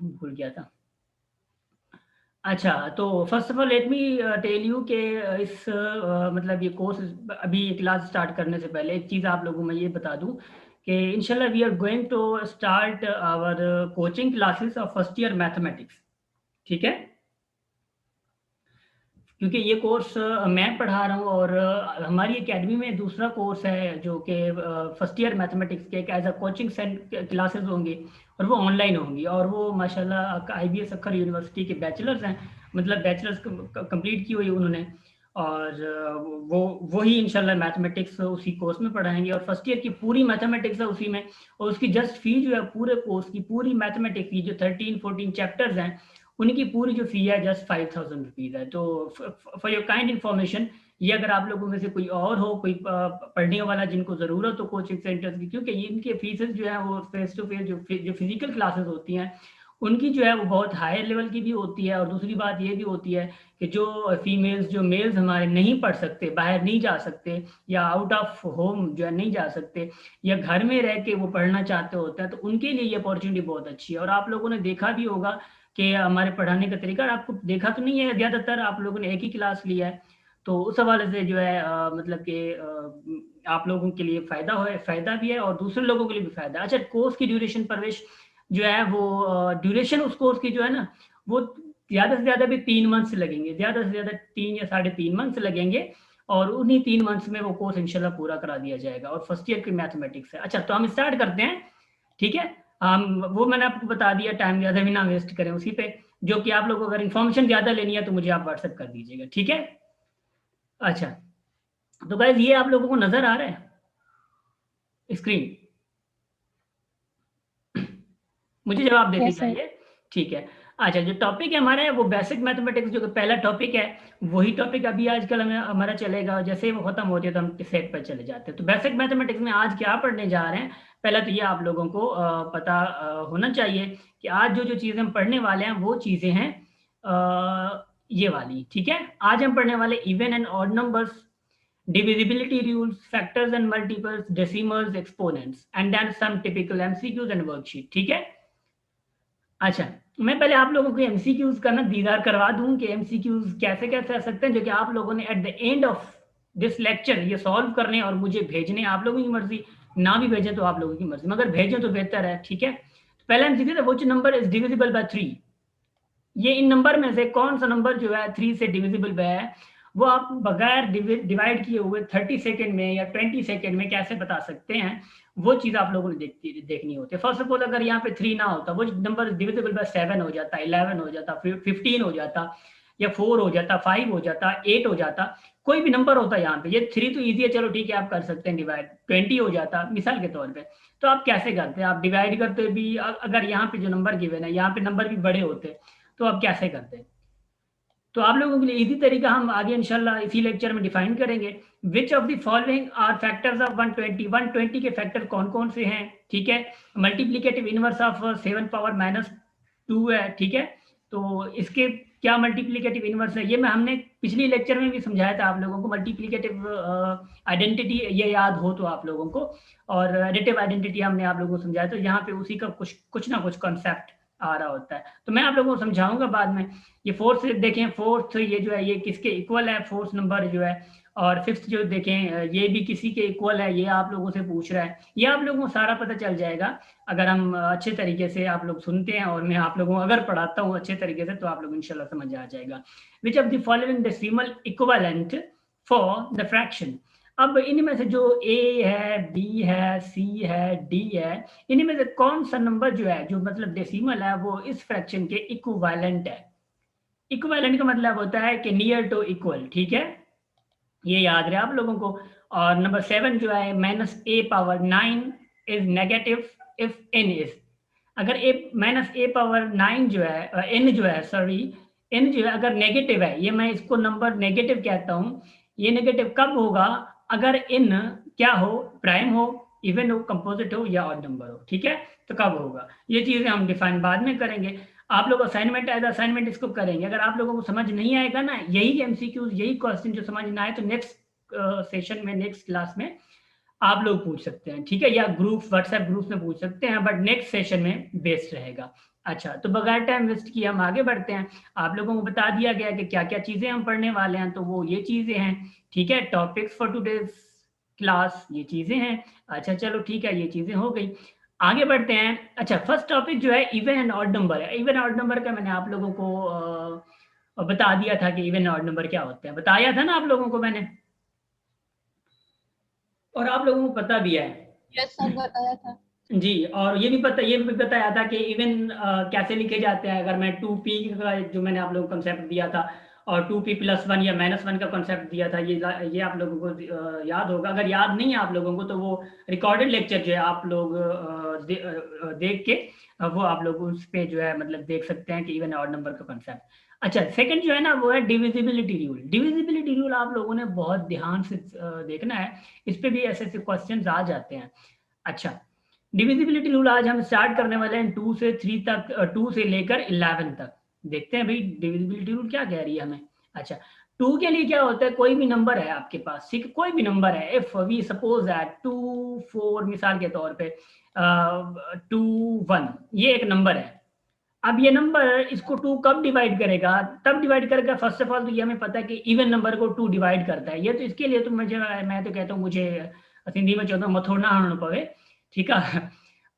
भूल गया था। अच्छा, तो first of all let me tell you कि इस मतलब ये कोर्स अभी क्लास स्टार्ट करने से पहले एक चीज़ आप लोगों को मैं ये बता दूं कि इंशाल्लाह we are going to start our coaching classes of first year mathematics, ठीक है? क्योंकि ये कोर्स मैं पढ़ा रहा हूँ और हमारी एकेडमी में दूसरा कोर्स है जो कि फर्स्ट ईयर मैथमेटिक्स के एज अ कोचिंग क्लासेस होंगी और वो ऑनलाइन होंगी और वो माशाल्लाह आईबीएस अखर यूनिवर्सिटी के बैचलर्स हैं, मतलब बैचलर्स कंप्लीट की हुई उन्होंने। और वो ही इंशाल्लाह मैथमेटिक्स उसी कोर्स में पढ़ाएंगे और फर्स्ट ईयर की पूरी मैथमेटिक्स है उसी में। और उसकी जस्ट फी जो है पूरे कोर्स की पूरी मैथमेटिक्स की जो 13-14 चैप्टर्स हैं उनकी पूरी जो फी है जस्ट 5000 रुपीज़ है। तो फॉर योर काइंड इन्फॉर्मेशन, ये अगर आप लोगों में से कोई और हो, कोई पढ़ने वाला जिनको ज़रूरत हो कोचिंग सेंटर्स की, क्योंकि इनके फीसेस जो है वो फेस टू फेस जो फिजिकल क्लासेस होती हैं उनकी जो है वो बहुत हायर लेवल की भी होती है। और दूसरी बात ये भी होती है कि जो फीमेल्स जो मेल्स हमारे नहीं पढ़ सकते, बाहर नहीं जा सकते या आउट ऑफ होम जो है नहीं जा सकते या घर में रह के वो पढ़ना चाहते होते हैं, तो उनके लिए ये अपॉर्चुनिटी बहुत अच्छी है। और आप लोगों ने देखा भी होगा कि हमारे पढ़ाने का तरीका आपको देखा तो नहीं है, ज़्यादातर आप लोगों ने एक ही क्लास लिया है, तो उस हवाले से जो है मतलब कि आप लोगों के लिए फ़ायदा भी है और दूसरे लोगों के लिए भी फ़ायदा है। अच्छा, कोर्स की ड्यूरेशन परवेश जो है वो ड्यूरेशन उस कोर्स की जो है ना वो ज़्यादा से ज़्यादा भी 3 मंथ्स लगेंगे, ज़्यादा से ज़्यादा 3 या 3.5 मंथ्स लगेंगे और उन्हीं 3 मंथ्स में वो कोर्स इंशाल्लाह पूरा करा दिया जाएगा और फर्स्ट ईयर की मैथमेटिक्स है। अच्छा, तो हम स्टार्ट करते हैं, ठीक है? वो मैंने आपको बता दिया, टाइम ज़्यादा भी ना वेस्ट करें उसी पे। जो कि आप लोग अगर इन्फॉर्मेशन ज़्यादा लेनी है तो मुझे आप व्हाट्सएप कर दीजिएगा, ठीक है? अच्छा, तो गाइज ये आप लोगों को नज़र आ रहा है स्क्रीन? मुझे जवाब देते यस सर। जाइए, ठीक है? अच्छा, जो टॉपिक है हमारा है वो बेसिक मैथमेटिक्स, जो कि पहला टॉपिक है वही टॉपिक अभी आजकल हमारा चलेगा। जैसे ही वो खत्म होती है तो हम सेट पर चले जाते हैं। तो बेसिक मैथमेटिक्स में आज क्या पढ़ने जा रहे हैं, पहला तो ये आप लोगों को पता होना चाहिए कि आज जो जो चीज़ें हम पढ़ने वाले हैं वो चीज़ें हैं ये वाली, ठीक है? आज हम पढ़ने वाले even and odd numbers, divisibility rules, factors and multiples, decimals, exponents, and then some typical MCQs and worksheet, ठीक है? अच्छा, मैं पहले आप लोगों को एमसीक्यूज का ना दीदार करवा दूं कि एमसीक्यूज कैसे कैसे आ सकते हैं, जो कि आप लोगों ने at the end of this lecture ये सॉल्व करने और मुझे भेजने। आप लोगों की मर्जी, ना भी भेजें तो आप लोगों की मर्जी, मगर भेजें तो बेहतर है, ठीक है? तो पहला एमसीक्यू था which number is divisible by 3। ये इन नंबर में से कौन सा नंबर जो है 3 से डिविजिबल है, वो आप बगैर डिवाइड किए हुए 30 सेकेंड में या 20 सेकेंड में कैसे बता सकते हैं, वो चीज़ आप लोगों ने देखनी होती है। फर्स्ट ऑफ ऑल, अगर यहाँ पे 3 ना होता, वो नंबर डिविजिबल बाय 7 हो जाता, 11 हो जाता, 15 हो जाता, या 4 हो जाता, 5 हो जाता, 8 हो जाता, कोई भी नंबर होता यहाँ पे। ये 3 तो ईजी है, चलो ठीक है आप कर सकते हैं डिवाइड, 20 हो जाता मिसाल के तौर पे। तो आप कैसे करते हैं, आप डिवाइड करते भी, अगर यहाँ पे जो नंबर गिवन है यहाँ पे नंबर भी बड़े होते तो आप कैसे करते हैं? तो आप लोगों के लिए इजी तरीका हम आगे इंशाल्लाह इसी लेक्चर में डिफाइन करेंगे। Which of the following are factors of 120? 120 के फैक्टर कौन कौन से हैं, ठीक है? Multiplicative inverse of 7 power minus 2 है, ठीक है? तो इसके क्या मल्टीप्लीकेटिव इनवर्स है, ये मैं हमने पिछली लेक्चर में भी समझाया था आप लोगों को। मल्टीप्लीकेटिव आइडेंटिटी ये याद हो तो आप लोगों को, और एडिटिव आइडेंटिटी हमने आप लोगों को समझाया, तो यहाँ पे उसी का कुछ ना कुछ कॉन्सेप्ट आ रहा होता है, तो मैं आप लोगों को समझाऊंगा बाद में। ये फोर्थ देखें, फोर्थ ये जो है ये किसके इक्वल है, फोर्थ नंबर जो है। और फिफ्थ जो देखें ये भी किसी के इक्वल है, ये आप लोगों से पूछ रहा है। ये आप लोगों को सारा पता चल जाएगा अगर हम अच्छे तरीके से आप लोग सुनते हैं और मैं आप लोगों को अगर पढ़ाता हूँ अच्छे तरीके से, तो आप लोग इंशाल्लाह समझ आ जाएगा। विच of the following decimal equivalent for the fraction? अब इनमें से जो ए है, बी है, सी है, डी है, इनमें से कौन सा नंबर जो है जो मतलब डेसिमल है वो इस फ्रैक्शन के इक्विवेलेंट है? इक्विवेलेंट का मतलब होता है कि नियर टू इक्वल, ठीक है? ये याद रहे आप लोगों को। और नंबर 7 जो है -a⁹ is negative if n is, अगर -a⁹ जो है n जो है, सॉरी, n जो है अगर नेगेटिव है, ये मैं इसको नंबर नेगेटिव कहता हूँ। ये नेगेटिव कब होगा? अगर n क्या हो, प्राइम हो, इवन हो, कंपोजिट हो या ऑड नंबर हो, ठीक है? तो कब होगा ये चीजें हम डिफाइन बाद में करेंगे। आप लोग असाइनमेंट एज असाइनमेंट इसको करेंगे। अगर आप लोगों को समझ नहीं आएगा ना, यही एमसीक्यूज यही क्वेश्चन जो समझ ना आए, तो नेक्स्ट सेशन में, नेक्स्ट क्लास में आप लोग पूछ सकते हैं, ठीक है? या ग्रुप व्हाट्सएप ग्रुप में पूछ सकते हैं, बट नेक्स्ट सेशन में बेस्ट रहेगा, अच्छा, तो बगैर टाइम वेस्ट किए हम आगे बढ़ते हैं। आप लोगों को बता दिया गया कि क्या क्या चीजें हम पढ़ने वाले हैं, तो वो ये चीजें हैं। ठीक है, टॉपिक्स फॉर टुडेज क्लास ये चीजें हैं। अच्छा चलो ठीक है, ये चीजें हो गई, आगे बढ़ते हैं। अच्छा, फर्स्ट टॉपिक जो है इवन एंड ऑड नंबर है। इवन ऑड नंबर का मैंने आप लोगों को बता दिया था कि इवन ऑड नंबर क्या होते हैं, बताया था ना आप लोगों को मैंने, और आप लोगों को पता भी है। यस सर, बताया था। जी, और ये भी बताया था कि इवन कैसे लिखे जाते हैं। अगर मैं 2p का जो मैंने आप लोगों को कंसेप्ट दिया था, और 2p+1 या -1 का कंसेप्ट दिया था, ये आप लोगों को याद होगा। अगर याद नहीं है आप लोगों को तो वो रिकॉर्डेड लेक्चर जो है आप लोग देख के वो आप लोग उस पे जो है मतलब देख सकते हैं कि इवन ऑड नंबर का कंसेप्ट। अच्छा, सेकंड जो है ना वो है डिविजिबिलिटी रूल। डिविजिबिलिटी रूल आप लोगों ने बहुत ध्यान से देखना है, इस पे भी ऐसे ऐसे क्वेश्चन आ जाते हैं। अच्छा, डिविजिबिलिटी रूल आज हम स्टार्ट करने वाले हैं 2 से 3 तक, 2 से लेकर 11 तक। देखते हैं भाई डिविजिबिलिटी रूल क्या कह रही है हमें। अच्छा, 2 के लिए क्या होता है, कोई भी नंबर है आपके पास, ठीक, कोई भी नंबर है, इफ वी सपोज दैट 2 4 मिसाल के तौर पे 2 1 ये एक नंबर है। अब ये नंबर इसको 2 कब डिवाइड करेगा, तब डिवाइड करेगा फर्स्ट ऑफ ऑल तो ये हमें पता है कि इवन नंबर को 2 डिवाइड करता है। ये तो इसके लिए तो मुझे, मैं तो कहता हूँ मुझे सिंधी में चौथा मथोड़ना हणो पवे। ठीक है,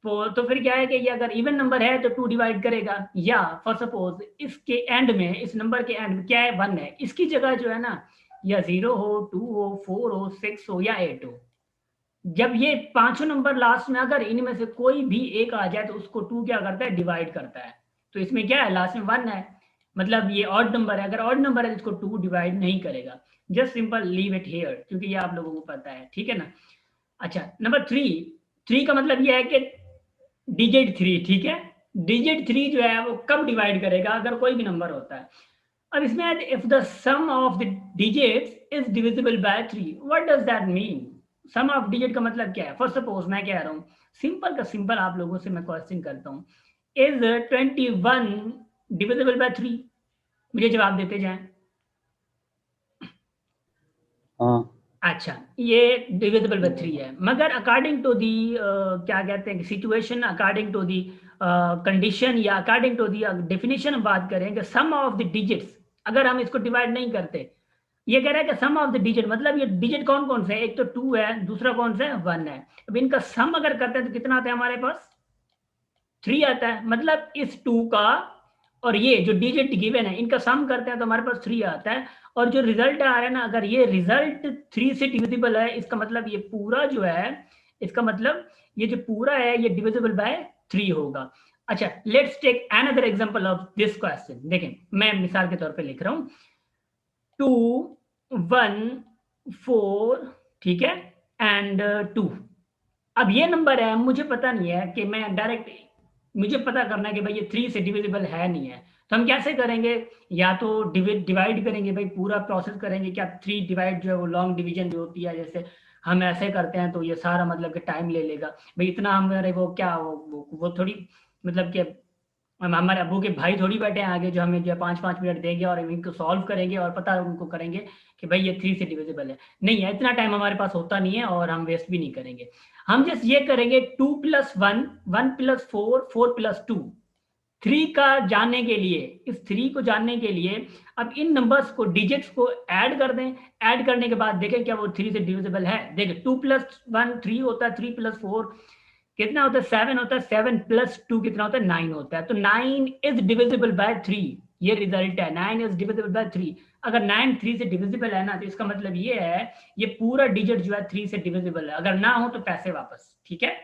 तो फिर क्या है कि ये अगर इवन नंबर है तो 2 डिवाइड करेगा। या फॉर सपोज इसके एंड में, इस नंबर के एंड में क्या है, 1 है, इसकी जगह जो है ना या 0 हो, 2 हो, 4 हो, 6 हो या 8 हो, जब ये पांचों नंबर लास्ट में अगर इनमें से कोई भी एक आ जाए तो उसको 2 क्या करता है, डिवाइड करता है। तो इसमें क्या है, लास्ट में 1 है, मतलब ये ऑड नंबर है। अगर ऑड नंबर है तो इसको 2 डिवाइड नहीं करेगा। Just simple leave it here, क्योंकि ये आप लोगों को पता है। ठीक है ना। अच्छा, नंबर 3 का मतलब ये है कि डिजिट 3। ठीक है, डिजिट 3 जो है वो कब डिवाइड करेगा, अगर कोई भी नंबर होता है। अब इसमें if the sum of the digits is divisible by 3, what does that mean. Sum of digit का मतलब क्या है। फर्स्ट सपोज मैं कह रहा हूँ, सिंपल का सिंपल आप लोगों से मैं क्वेश्चन करता हूँ, इज 21 डिविजिबल बाय 3, मुझे जवाब देते जाएं। हाँ। अच्छा, ये डिविजिबल बाय 3 है, मगर अकॉर्डिंग टू दी क्या कहते हैं situation, according to the condition या अकॉर्डिंग टू दी डेफिनेशन हम बात करें कि सम ऑफ द डिजिट्स, अगर हम इसको डिवाइड नहीं करते, ये कह रहा है कि सम ऑफ द डिजिट, मतलब ये डिजिट कौन कौन से है, एक तो 2 है, दूसरा कौन सा है, 1 है। अब इनका सम अगर करते हैं तो कितना आता है हमारे पास, 3 आता है। मतलब इस 2 का और ये जो डिजिट गिवन है इनका सम करते हैं तो हमारे पास 3 आता है। और जो रिजल्ट आ रहा है ना, अगर ये रिजल्ट 3 से डिविजिबल है, इसका मतलब ये पूरा जो है, इसका मतलब ये जो पूरा है ये डिविजिबल बाय 3 होगा। अच्छा, let's take another example of this question. देखें, मैं मिसाल के तौर पे लिख रहा हूं 2 1 4, ठीक है, एंड 2। अब ये नंबर है, मुझे पता नहीं है कि मैं डायरेक्ट, मुझे पता करना है कि भाई ये 3 से डिविजिबल है नहीं है। तो हम कैसे करेंगे, या तो डिवाइड करेंगे, भाई पूरा प्रोसेस करेंगे। क्या 3 डिवाइड जो है वो लॉन्ग डिवीजन जो होती है, जैसे हम ऐसे करते हैं तो ये सारा मतलब कि टाइम ले लेगा। भाई इतना हमारे वो क्या वो थोड़ी मतलब कि हम हमारे अबू के भाई थोड़ी बैठे हैं आगे जो हमें जो है 5-5 मिनट देंगे और इनको सॉल्व करेंगे और पता उनको करेंगे कि भाई ये 3 से डिविजिबल है। नहीं है, इतना टाइम हमारे पास होता नहीं है और हम वेस्ट भी नहीं करेंगे। हम जस्ट ये करेंगे 2+1, 1+4, 4+2, 3 का जानने के लिए, इस 3 को जानने के लिए अब इन नंबर्स को, डिजिट्स को ऐड कर दें। ऐड करने के बाद देखें क्या वो 3 से डिविजिबल है। देखिए 2+1 3 होता है, 3+4 कितना होता है, 7 होता है, 7+2 कितना होता है, 9 होता है। तो 9 इज डिविजिबल बाय 3, ये रिजल्ट है, 9 इज डिविजिबल बाय 3। अगर 9 3 से डिविजिबल है ना, तो इसका मतलब ये है ये पूरा डिजिट जो है 3 से डिविजिबल है। अगर ना हो तो पैसे वापस। ठीक है,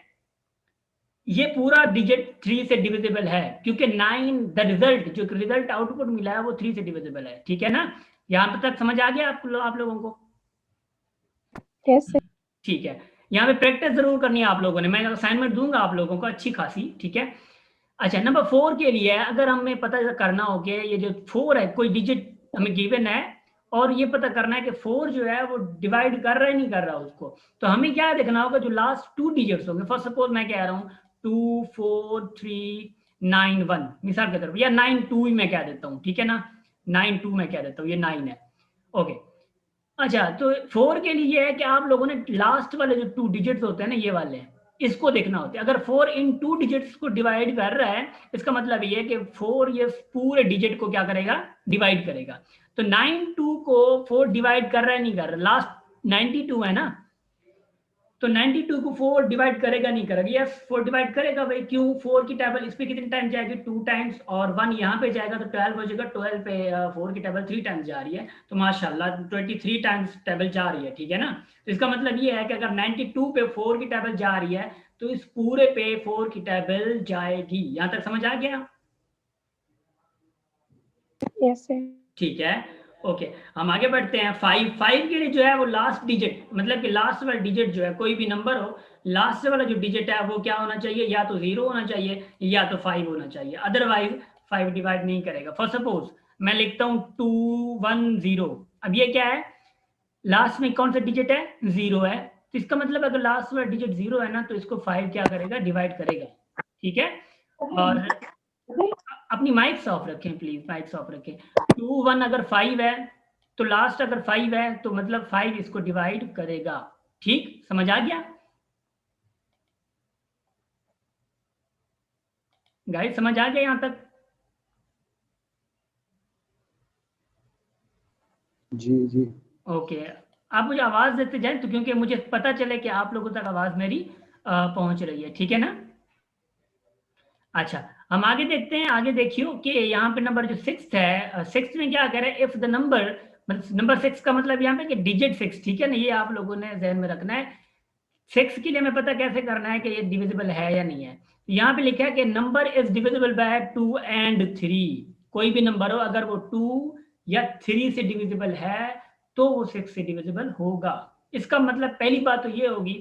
ये पूरा डिजिट 3 से डिविजिबल है, क्योंकि 9 द रिजल्ट, जो रिजल्ट आउटपुट मिला है वो 3 से डिविजिबल है। ठीक है ना, यहां तक समझ आ गया आप लोगों को। कैसे? ठीक है, यहाँ पे प्रैक्टिस जरूर करनी है आप लोगों ने, मैं असाइनमेंट दूंगा आप लोगों को अच्छी खासी। ठीक है। अच्छा, नंबर 4 के लिए अगर हमें पता करना हो कि ये जो 4 है, कोई डिजिट हमें गिवन है और ये पता करना है कि 4 जो है वो डिवाइड कर रहा है नहीं कर रहा उसको, तो हमें क्या देखना होगा, जो लास्ट 2 डिजिट्स होंगे। फर्स्ट सपोज मैं कह रहा हूँ 2 4 3 9 1 मिसाल के तरफ, या 9 2 ही मैं कह देता हूँ। ठीक है ना, 9 2 मैं कह देता हूँ, ये 9 है। ओके। अच्छा, तो 4 के लिए है कि आप लोगों ने लास्ट वाले जो 2 डिजिट्स होते हैं ना, ये वाले, इसको देखना होता है। अगर 4 इन 2 डिजिट्स को डिवाइड कर रहा है, इसका मतलब ये है कि 4 ये पूरे डिजिट को क्या करेगा, डिवाइड करेगा। तो 92 को 4 डिवाइड कर रहा है, नहीं कर रहा, लास्ट 92 है ना, तो 92 को 4 डिवाइड करेगा, नहीं करेगा, यस 4 डिवाइड करेगा भाई। क्यों, 4 की टेबल इस पे कितनी टाइम जाएगी, 2 टाइम्स, और 1 यहाँ पे जाएगा तो 12 हो जाएगा। 12 पे 4 की टेबल 3 टाइम्स जा रही है, तो माशाल्लाह 23 टाइम्स टेबल जा रही है, ठीक है ना। तो इसका मतलब ये है कि अगर 92 पे 4 की टेबल जा रही है तो इस पूरे पे 4 की टेबल जाएगी। यहां तक समझ आ गया? Yes, sir. ठीक है, ओके। हम आगे बढ़ते हैं। 5 के लिए जो है वो लास्ट डिजिट, मतलब कि लास्ट वाला डिजिट जो है, कोई भी नंबर हो, लास्ट वाला जो डिजिट है वो क्या होना चाहिए, या तो 0 होना चाहिए या तो 5 होना चाहिए, अदरवाइज 5 डिवाइड नहीं करेगा। फॉर सपोज मैं लिखता हूं 210, अब ये क्या है, लास्ट में कौन सा डिजिट है, 0 है, तो इसका मतलब अगर लास्ट वाला डिजिट 0 है ना, तो इसको 5 क्या करेगा, डिवाइड करेगा, ठीक है। और अपनी माइक ऑफ रखें प्लीज, माइक ऑफ रखें। 2 1 अगर 5 है तो लास्ट अगर 5 है तो मतलब 5 इसको डिवाइड करेगा। ठीक, समझ आ गया गाइस, समझ आ गया यहां तक? जी जी। ओके, आप मुझे आवाज देते जाए तो, क्योंकि मुझे पता चले कि आप लोगों तक आवाज मेरी पहुंच रही है, ठीक है ना। अच्छा, हम आगे देखते हैं। आगे देखियो कि यहाँ पे नंबर जो 6 है, 6 में क्या कह रहा है, इफ द नंबर, नंबर 6 का मतलब यहाँ पे कि डिजिट 6, ठीक है ना, ये आप लोगों ने ध्यान में रखना है। 6 के लिए हमें पता कैसे करना है कि ये डिविजिबल है या नहीं है। यहाँ पे लिखा है कि number is divisible bye 2 and 3। कोई भी नंबर हो, अगर वो 2 या 3 से डिविजिबल है तो वो 6 से डिविजिबल होगा। इसका मतलब पहली बात तो ये होगी,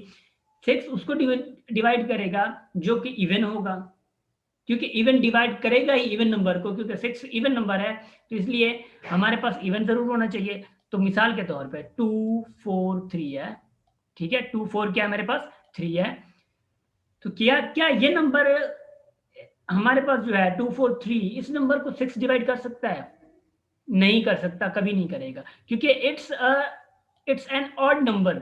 6 उसको डिवाइड करेगा जो कि इवन होगा, क्योंकि इवन डिवाइड करेगा ही इवन नंबर को, क्योंकि 6 इवन नंबर है, तो इसलिए हमारे पास इवन जरूर होना चाहिए। तो मिसाल के तौर पे 2 4 3 है, ठीक है, 2 4 क्या है मेरे पास, 3 है। तो क्या क्या ये नंबर हमारे पास जो है 2 4 3, इस नंबर को 6 डिवाइड कर सकता है? नहीं कर सकता, कभी नहीं करेगा, क्योंकि इट्स एन ऑड नंबर।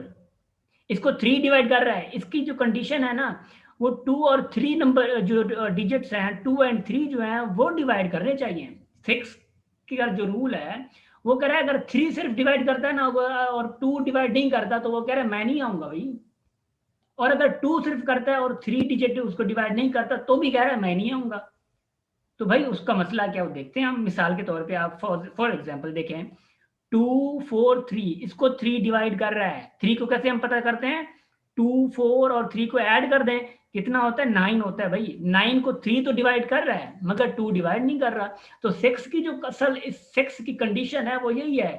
इसको 3 डिवाइड कर रहा है, इसकी जो कंडीशन है ना, वो 2 और 3 नंबर जो डिजिट्स हैं, 2 एंड 3 जो हैं वो डिवाइड करने चाहिए। 6 का जो रूल है वो कह रहा है, अगर 3 सिर्फ डिवाइड करता है ना और 2 डिवाइड नहीं करता, तो वो कह रहा है मैं नहीं आऊंगा भाई। और अगर 2 सिर्फ करता है और 3 डिजिट उसको डिवाइड नहीं करता, तो भी कह रहा है मैं नहीं आऊंगा। तो भाई उसका मसला क्या, वो देखते हैं हम। मिसाल के तौर पे आप फॉर एग्जांपल देखें, 2 4 3, इसको 3 डिवाइड कर रहा है। 3 को कैसे हम पता करते हैं, 2 4 और 3 को ऐड कर दें, कितना होता है, 9 होता है भाई। 9 को 3 तो डिवाइड कर रहा है मगर 2 डिवाइड नहीं कर रहा। तो 6 की जो असल इस 6 की कंडीशन है वो यही है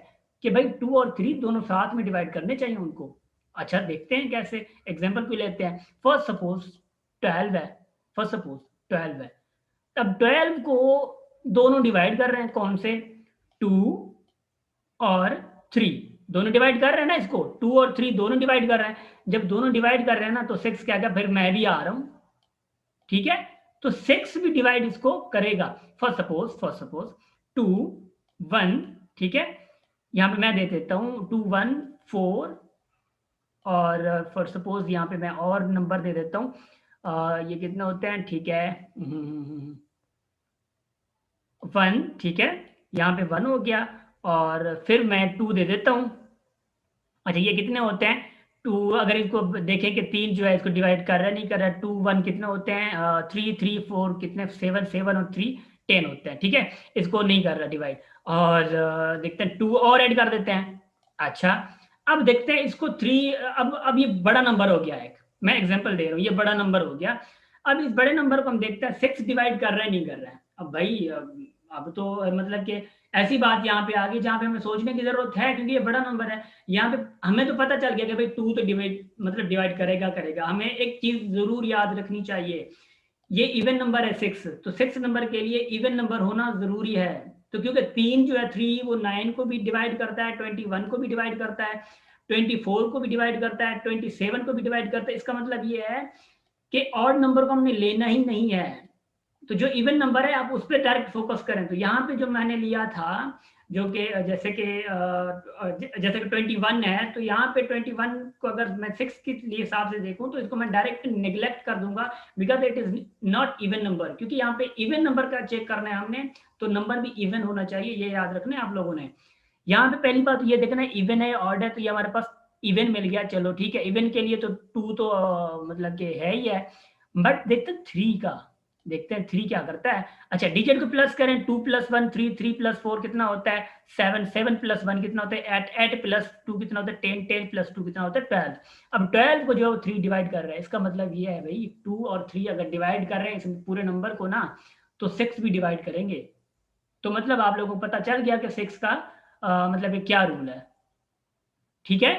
कि भाई 2 और 3 दोनों साथ में डिवाइड करने चाहिए उनको। अच्छा, देखते हैं कैसे, एग्जाम्पल भी लेते हैं। फर्स्ट सपोज 12 है, फर्स्ट सपोज 12 है। अब 12 को दोनों डिवाइड कर रहे हैं, कौन से, 2 और 3 दोनों डिवाइड कर रहे हैं ना, इसको 2 और 3 दोनों डिवाइड कर रहे हैं। जब दोनों डिवाइड कर रहे हैं ना, तो 6 क्या क्या, फिर मैं भी आ रहा हूं, ठीक है। तो 6 भी डिवाइड इसको करेगा। फर्स्ट सपोज 2 1, ठीक है, यहां पे मैं दे देता हूं 2 1 4, और फॉर सपोज यहाँ पे मैं और नंबर दे देता हूँ, ये कितने होते हैं, ठीक है, 1, ठीक है, यहाँ पे 1 हो गया, और फिर मैं 2 दे देता हूँ। अच्छा, ये कितने होते हैं, 2, अगर इसको देखें कि 3 जो है इसको डिवाइड कर रहा है, नहीं कर रहा है, 2 1 कितने होते हैं, 3 3 4 कितने, 7 7 और 3 10 होते हैं, ठीक है, इसको नहीं कर रहा डिवाइड। और देखते हैं 2 और ऐड कर देते हैं। अच्छा, अब देखते हैं इसको 3, अब ये बड़ा नंबर हो गया एक, मैं एग्जांपल दे रहा हूँ, ये बड़ा नंबर हो गया। अब इस बड़े नंबर को हम देखते हैं 6 डिवाइड कर रहा है, नहीं कर रहा है। अब भाई अब तो मतलब कि ऐसी बात यहाँ पे आ गई जहाँ पे हमें सोचने की जरूरत है, क्योंकि ये बड़ा नंबर है। यहाँ पे हमें तो पता चल गया कि भाई 2 तो डिवाइड करेगा। हमें एक चीज जरूर याद रखनी चाहिए, ये इवन नंबर है 6, तो 6 नंबर के लिए इवन नंबर होना जरूरी है। तो क्योंकि 3 जो है 3 वो 9 को भी डिवाइड करता है, 21 को भी डिवाइड करता है, 24 को भी डिवाइड करता है, 27 को भी डिवाइड करता है। इसका मतलब ये है कि ऑड नंबर को हमने लेना ही नहीं है। तो जो इवन नंबर है आप उस पर डायरेक्ट फोकस करें। तो यहाँ पे जो मैंने लिया था जो कि जैसे कि 21 है, तो यहाँ पे 21 को अगर मैं 6 के लिए हिसाब से देखूं तो इसको मैं डायरेक्ट नेग्लेक्ट कर दूंगा, because it is not even number, क्योंकि यहाँ पे इवन नंबर का चेक करना है हमने, तो नंबर भी इवन होना चाहिए, ये याद रखना है आप लोगों ने। यहाँ पे पहली बात ये देखना है, इवन है ऑर्डर, तो ये हमारे पास इवन मिल गया, चलो ठीक है। इवन के लिए तो 2 तो मतलब कि है ही है, बट देखते हैं 3 का, देखते हैं 3 क्या करता है। अच्छा, डिजिट को प्लस करें, 2 + 1 3, 3 + 4 कितना होता है 7, 7 + 1 कितना होता है 8, 8 + 2 कितना होता है 10, 10 + 2 कितना होता है 12। अब 12 को जो 3 डिवाइड कर रहा है, इसका मतलब ये है भाई 2 और 3 अगर डिवाइड कर रहे हैं इस पूरे नंबर को ना, तो 6 भी डिवाइड करेंगे। तो मतलब आप लोगों को पता चल गया कि 6 का मतलब ये क्या रूल है, ठीक है।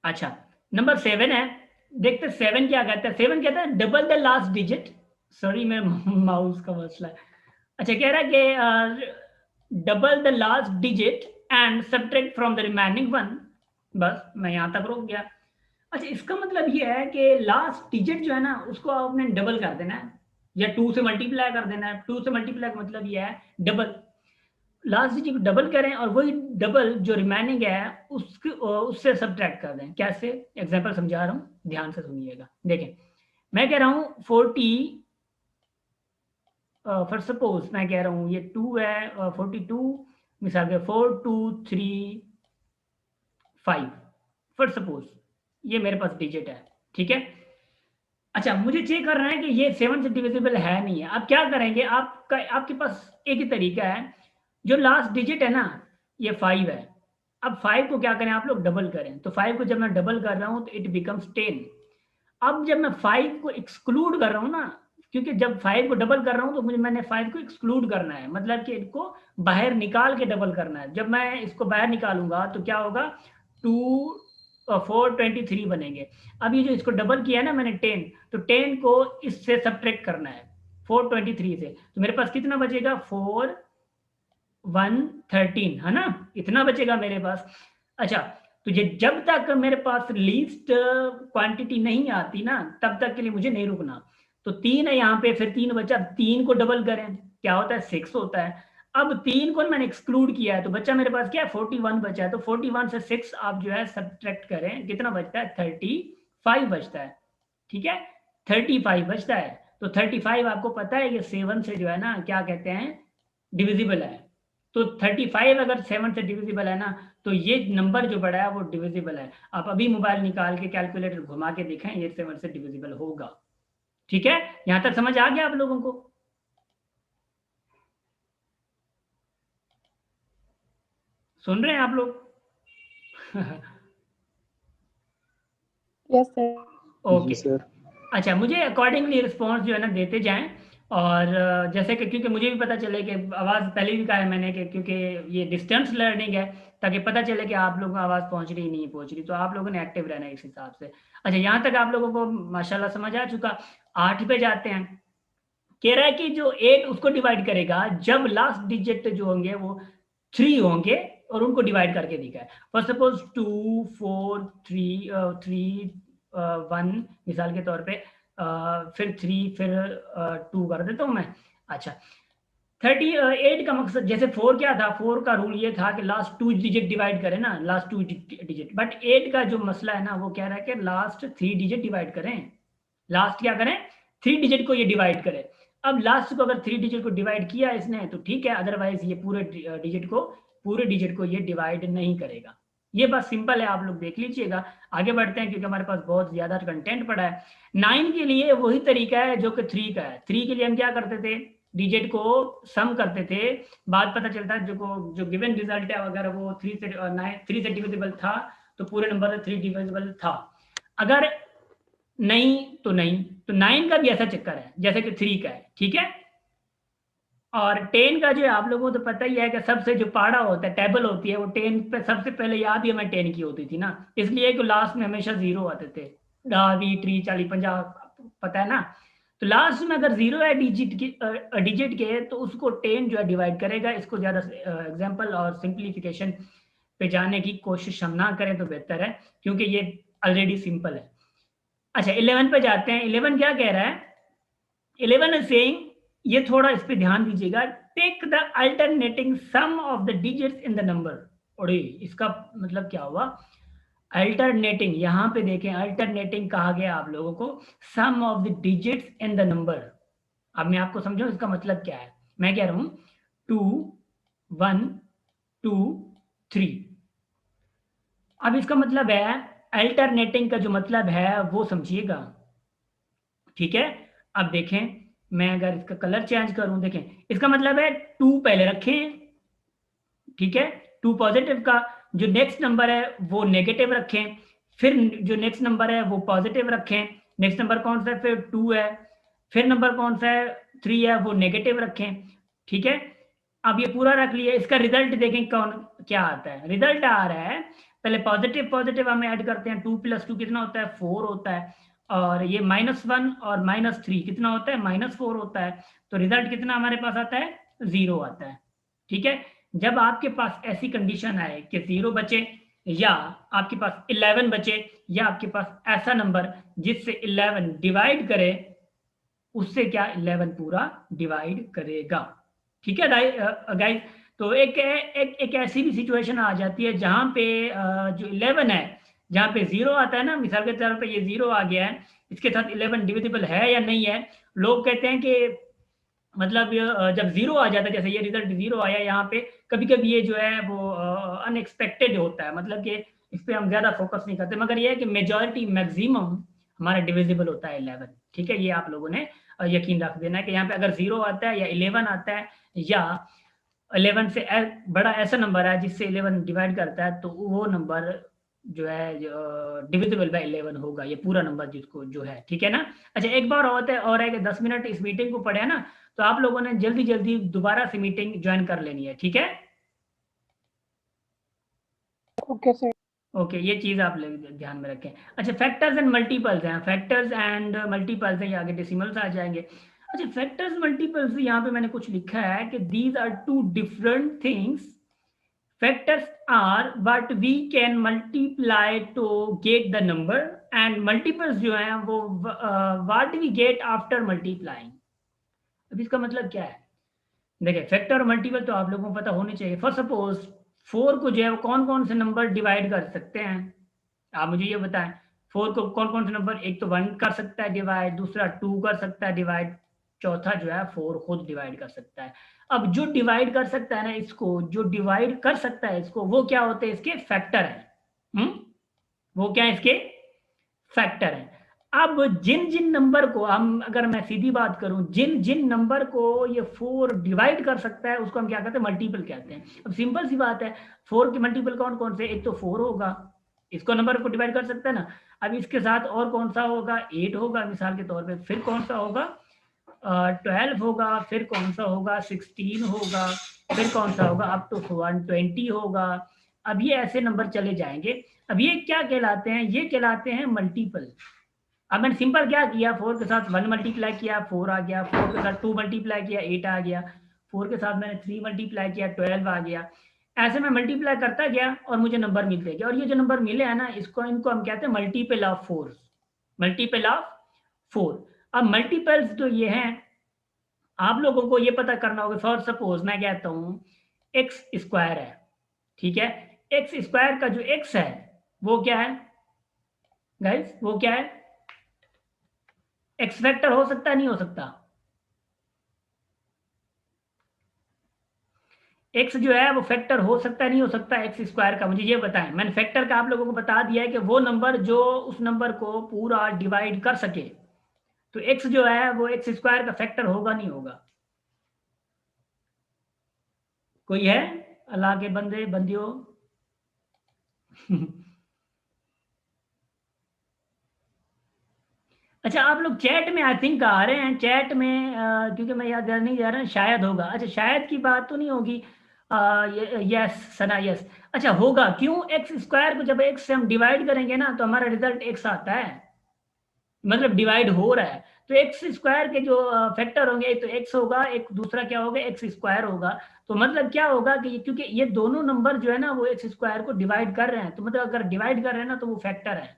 अच्छा, नंबर 7 है, देखते 7 क्या कहता है। 7 कहता है double the last digit, sorry मैं माउस का मसला है। अच्छा, कह रहा है कि double the last digit and subtract from the remaining one. बस मैं यहां तक रुक गया। अच्छा, इसका मतलब ये है कि लास्ट डिजिट जो है ना, उसको आपने डबल कर देना है, या 2 से मल्टीप्लाई कर देना है। 2 से मल्टीप्लाई का मतलब ये है डबल, लास्ट डिजिट को डबल करें और वही डबल जो रिमेनिंग है उससे सब्ट्रैक्ट कर दें। कैसे, एग्जांपल समझा रहा हूँ, ध्यान से सुनिएगा। देखें, मैं कह रहा हूँ 40, फॉर सपोज मैं कह रहा हूँ ये 2 है, 42 मिसाल के 4 2 3 5, फॉर सपोज ये मेरे पास डिजिट है, ठीक है। अच्छा, मुझे चेक करना है कि ये 7 से डिविजिबल है नहीं है। अब क्या करेंगे, आपके पास एक ही तरीका है, जो लास्ट डिजिट है ना ये 5 है। अब 5 को क्या करें आप लोग, डबल करें। तो 5 को जब मैं डबल कर रहा हूं तो इट बिकम्स 10। अब जब मैं 5 को एक्सक्लूड कर रहा हूं ना, क्योंकि जब 5 को डबल कर रहा हूं तो मैंने 5 को एक्सक्लूड करना है, मतलब कि इसको बाहर निकाल के डबल करना है। जब मैं इसको बाहर निकालूंगा तो क्या होगा, 2 423 बनेंगे। अब ये जो इसको डबल किया है ना मैंने 10, तो 10 को इससे सब्ट्रैक्ट करना है 423 से, तो मेरे पास कितना बचेगा 4 1 13, है ना, इतना बचेगा मेरे पास। अच्छा, तो ये जब तक मेरे पास लीस्ट क्वांटिटी नहीं आती ना, तब तक के लिए मुझे नहीं रुकना। तो 3 है यहाँ पे, फिर 3 बचा, 3 को डबल करें क्या होता है 6 होता है। अब 3 को मैंने एक्सक्लूड किया है, तो बच्चा मेरे पास क्या है 41 बचा है। तो 41 से 6 आप जो है सब्ट्रैक्ट करें, कितना बचता है 35 बचता है, ठीक है, 35 बचता है। तो 35 आपको पता है ये 7 से जो है ना क्या कहते हैं डिविजिबल है। तो 35 अगर 7 से डिविजिबल है ना, तो ये नंबर जो बड़ा है वो डिविजिबल है। आप अभी मोबाइल निकाल के कैलकुलेटर घुमा के देखें, ये 7 से डिविजिबल होगा, ठीक है। यहां तक समझ आ गया आप लोगों को, सुन रहे हैं आप लोग? Yes sir. Okay sir. अच्छा, मुझे अकॉर्डिंगली रिस्पॉन्स जो है ना देते जाएं, और जैसे कि क्योंकि मुझे भी पता चले कि आवाज़ पहले भी कहा है मैंने कि क्योंकि ये डिस्टेंस लर्निंग है, ताकि पता चले कि आप लोगों को आवाज़ पहुंच रही नहीं पहुंच रही, तो आप लोगों ने एक्टिव रहना है इस हिसाब से। अच्छा, यहाँ तक आप लोगों को माशाल्लाह समझ आ चुका। 8 पे जाते हैं। कह रहा है कि जो 8 उसको डिवाइड करेगा जब लास्ट डिजिट जो होंगे वो 3 होंगे, और उनको डिवाइड करके दिखा है। फॉर सपोज 2 4 3 3 1 मिसाल के तौर पे, फिर 3 फिर 2 कर देता हूं मैं। अच्छा, 38 का मकसद, जैसे 4 क्या था, 4 का रूल ये था कि लास्ट 2 डिजिट डिवाइड करें ना, लास्ट 2 डिजिट। बट 8 का जो मसला है ना वो कह रहा है कि लास्ट 3 डिजिट डिवाइड करें, लास्ट क्या करें 3 डिजिट को ये डिवाइड करें। अब लास्ट को अगर 3 डिजिट को डिवाइड किया इसने तो ठीक है, अदरवाइज ये पूरे डिजिट को ये डिवाइड नहीं करेगा। ये बात सिंपल है, आप लोग देख लीजिएगा। आगे बढ़ते हैं क्योंकि हमारे पास बहुत ज्यादा कंटेंट पड़ा है। 9 के लिए वही तरीका है जो कि 3 का है। 3 के लिए हम क्या करते थे, डिजिट को सम करते थे, बाद पता चलता है जो गिवन रिजल्ट है अगर वो 3 से डिविजिबल था तो पूरे नंबर से 3 डिविजिबल था, अगर नहीं तो नहीं। तो 9 का भी ऐसा चक्कर है जैसे कि 3 का है, ठीक है। और 10 का जो है आप लोगों को तो पता ही है कि सबसे जो पाड़ा होता है, टेबल होती है, वो 10 पे सबसे पहले याद ही हमें 10 की होती थी ना, इसलिए कि लास्ट में हमेशा 0 आते थे, 20 30 40 50, पता है ना। तो लास्ट में अगर 0 है डिजिट के तो उसको 10 जो है डिवाइड करेगा। इसको ज्यादा एग्जाम्पल और सिंप्लीफिकेशन पे जाने की कोशिश हम ना करें तो बेहतर है, क्योंकि ये ऑलरेडी सिंपल है। अच्छा, 11 पे जाते हैं। 11 क्या कह रहा है, 11 इज सेइंग, ये थोड़ा इस पे ध्यान दीजिएगा, take the alternating sum of the digits in the number. और इसका मतलब क्या हुआ, अल्टरनेटिंग, यहां पे देखें अल्टरनेटिंग कहा गया आप लोगों को sum of the digits in the number. अब मैं आपको समझाऊं इसका मतलब क्या है। मैं कह रहा हूं 2 1 2 3। अब इसका मतलब है, अल्टरनेटिंग का जो मतलब है वो समझिएगा, ठीक है। अब देखें, मैं अगर इसका कलर चेंज करूं, देखें इसका मतलब है 2 पहले रखें, ठीक है, 2 पॉजिटिव का, जो नेक्स्ट नंबर है वो नेगेटिव रखें, फिर जो नेक्स्ट नंबर है वो पॉजिटिव रखें, नेक्स्ट नंबर कौन सा है, फिर 2 है, फिर नंबर कौन सा है 3 है, वो नेगेटिव रखें, ठीक है। अब ये पूरा रख लिया, इसका रिजल्ट देखें कौन क्या आता है। रिजल्ट आ रहा है, पहले पॉजिटिव पॉजिटिव हम ऐड करते हैं, 2 + 2 कितना होता है, 4 होता है, और ये -1 और -3 कितना होता है, -4 होता है। तो रिजल्ट कितना हमारे पास आता है, 0 आता है, ठीक है। जब आपके पास ऐसी कंडीशन आए कि 0 बचे, या आपके पास 11 बचे, या आपके पास ऐसा नंबर जिससे 11 डिवाइड करे, उससे क्या 11 पूरा डिवाइड करेगा, ठीक है गाइस। तो एक ऐसी भी सिचुएशन आ जाती है जहां पे जो 11 है, जहां पे 0 आता है ना, मिसाल के तौर पे ये 0 आ गया है, इसके साथ 11 डिविजिबल है या नहीं है। लोग कहते हैं कि मतलब जब 0 आ जाता है, जैसे ये रिजल्ट 0 आया यहाँ पे, कभी कभी ये जो है वो अनएक्सपेक्टेड होता है, मतलब कि इस पर हम ज्यादा फोकस नहीं करते, मगर ये है कि मेजॉरिटी मैक्सिमम हमारा डिविजिबल होता है 11, ठीक है। ये आप लोगों ने यकीन रख देना है कि यहाँ पे अगर 0 आता है या 11 आता है, या 11 से बड़ा ऐसा नंबर है जिससे 11 डिवाइड करता है, तो वो नंबर जो है डिविजिबल बाय 11 होगा, ये पूरा नंबर जिसको जो है, ठीक है ना। अच्छा, एक बार होता है और है कि 10 मिनट इस मीटिंग को पढ़े ना, तो आप लोगों ने जल्दी जल्दी दोबारा से मीटिंग ज्वाइन कर लेनी है, ठीक है। Okay, sir. ओके, ये चीज आप ध्यान में रखें। अच्छा, फैक्टर्स एंड मल्टीपल्स हैं, फैक्टर्स एंड मल्टीपल्स हैं, आगे डेसिमल्स आ जाएंगे। अच्छा, फैक्टर्स मल्टीपल्स, यहाँ पे मैंने कुछ लिखा है कि these are two different things. Factors are what we can multiply to get the number, and multiples जो हैं वो what we get after multiplying। अब इसका मतलब क्या है, देखिए फैक्टर और मल्टीपल तो आप लोगों को पता होनी चाहिए। फॉर सपोज 4 को जो है वो कौन कौन से नंबर डिवाइड कर सकते हैं, आप मुझे ये बताएं। 4 को कौन कौन से नंबर, एक तो 1 कर सकता है डिवाइड, दूसरा 2 कर सकता है डिवाइड, चौथा जो है 4 खुद डिवाइड कर सकता है। अब जो डिवाइड कर सकता है ना इसको, जो डिवाइड कर सकता है इसको, वो क्या होते हैं, इसके फैक्टर है। वो क्या है, इसके फैक्टर है। अब जिन जिन नंबर को हम, अगर मैं सीधी बात करूं, जिन जिन नंबर को ये 4 डिवाइड कर सकता है उसको हम क्या कहते हैं, मल्टीपल कहते हैं। अब सिंपल सी बात है, 4 के मल्टीपल कौन कौन से, एक तो 4 होगा, इसको नंबर को डिवाइड कर सकता है ना। अब इसके साथ और कौन सा होगा, 8 होगा मिसाल के तौर पे, फिर कौन सा होगा 12 होगा, फिर कौन सा होगा 16 होगा, फिर कौन सा होगा अप टू 120 होगा। अब ये ऐसे नंबर चले जाएंगे। अब ये क्या कहलाते हैं, ये कहलाते हैं मल्टीपल। अब मैंने सिंपल क्या किया, 4 के साथ 1 मल्टीप्लाई किया 4 आ गया, 4 के साथ 2 मल्टीप्लाई किया 8 आ गया, 4 के साथ मैंने 3 मल्टीप्लाई किया 12 आ गया। ऐसे मैं मल्टीप्लाई करता गया और मुझे नंबर मिलते गए, और ये जो नंबर मिले हैं ना, इनको हम कहते हैं मल्टीपल ऑफ 4, मल्टीपल ऑफ 4। अब मल्टीपल्स तो ये हैं, आप लोगों को ये पता करना होगा। फॉर सपोज मैं कहता हूँ एक्स स्क्वायर है, ठीक है। एक्स स्क्वायर का जो एक्स है वो क्या है गाइस, वो क्या है, एक्स फैक्टर हो सकता है, नहीं हो सकता। एक्स जो है वो फैक्टर हो सकता है, नहीं हो सकता एक्स स्क्वायर का, मुझे ये बताएं। मैंने फैक्टर का आप लोगों को बता दिया है कि वो नंबर जो उस नंबर को पूरा डिवाइड कर सके। तो एक्स जो है वो एक्स स्क्वायर का फैक्टर होगा, नहीं होगा। कोई है अल्लाह के बंदे बंदियों? अच्छा, आप लोग चैट में आई थिंक आ रहे हैं, चैट में क्योंकि मैं याद नहीं जा रहा, शायद होगा। अच्छा, शायद की बात तो नहीं होगी। यस सना, यस। अच्छा, होगा, क्यों, एक्स स्क्वायर को जब एक्स से हम डिवाइड करेंगे ना तो हमारा रिजल्ट एक्स आता है, मतलब डिवाइड हो रहा है। तो एक्स स्क्वायर के जो फैक्टर होंगे, एक तो एक्स होगा, एक दूसरा क्या होगा, एक्स स्क्वायर होगा। तो मतलब क्या होगा कि क्योंकि ये दोनों नंबर जो है ना वो एक्स स्क्वायर को डिवाइड कर रहे हैं, तो मतलब अगर डिवाइड कर रहे हैं ना तो वो फैक्टर है।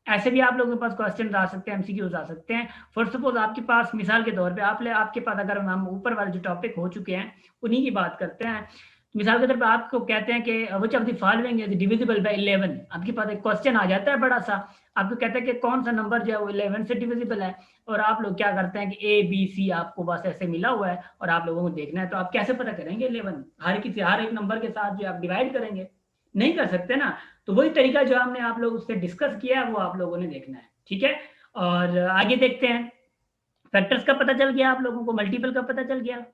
ऐसे भी आप लोगों के पास क्वेश्चन आ सकते हैं, एमसीक्यूज आ सकते हैं। फॉर सपोज आपके पास मिसाल के तौर पे आपके पास अगर हम ऊपर वाले जो टॉपिक हो चुके हैं उन्हीं की बात करते हैं, तो मिसाल के तौर पे आपको कहते हैं कि विच of the following is divisible bye 11, आपके पास एक क्वेश्चन आ जाता है बड़ा सा, आपको कहता है कि कौन सा नंबर जो है वो 11 से डिविजिबल है, और आप लोग क्या करते हैं कि ए बी सी आपको बस ऐसे मिला हुआ है और आप लोगों को देखना है, तो आप कैसे पता करेंगे 11? हर एक नंबर के साथ जो आप डिवाइड करेंगे, नहीं कर सकते ना। तो वही तरीका जो हमने आप लोग उससे डिस्कस किया है वो आप लोगों ने देखना है, ठीक है। और आगे देखते हैं, फैक्टर्स का पता चल गया आप लोगों को, मल्टीपल का पता चल गया।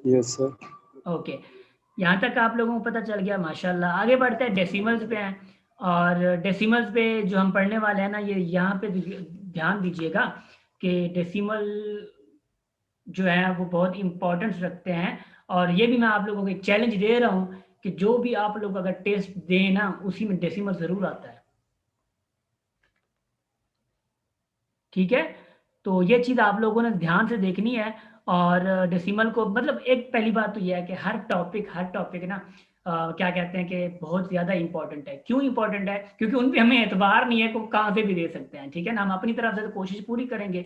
Yes sir. ओके, यहाँ तक आप लोगों को पता चल गया, माशाल्लाह। आगे बढ़ते हैं, डेसिमल्स पे हैं, और डेसिमल्स पे जो हम पढ़ने वाले हैं ना, ये यहाँ पे ध्यान दीजिएगा कि डेसिमल जो है वो बहुत इंपॉर्टेंस रखते हैं, और ये भी मैं आप लोगों को एक चैलेंज दे रहा हूँ कि जो भी आप लोग अगर टेस्ट दें ना उसी में डेसिमल जरूर आता है, ठीक है। तो ये चीज़ आप लोगों ने ध्यान से देखनी है। और डेसिमल को मतलब एक पहली बात तो ये है कि हर टॉपिक ना क्या कहते हैं कि बहुत ज़्यादा इंपॉर्टेंट है। क्यों इंपॉर्टेंट है? क्योंकि उन पे हमें एतबार नहीं है, को कहाँ से भी दे सकते हैं, ठीक है ना। हम अपनी तरफ से तो कोशिश पूरी करेंगे,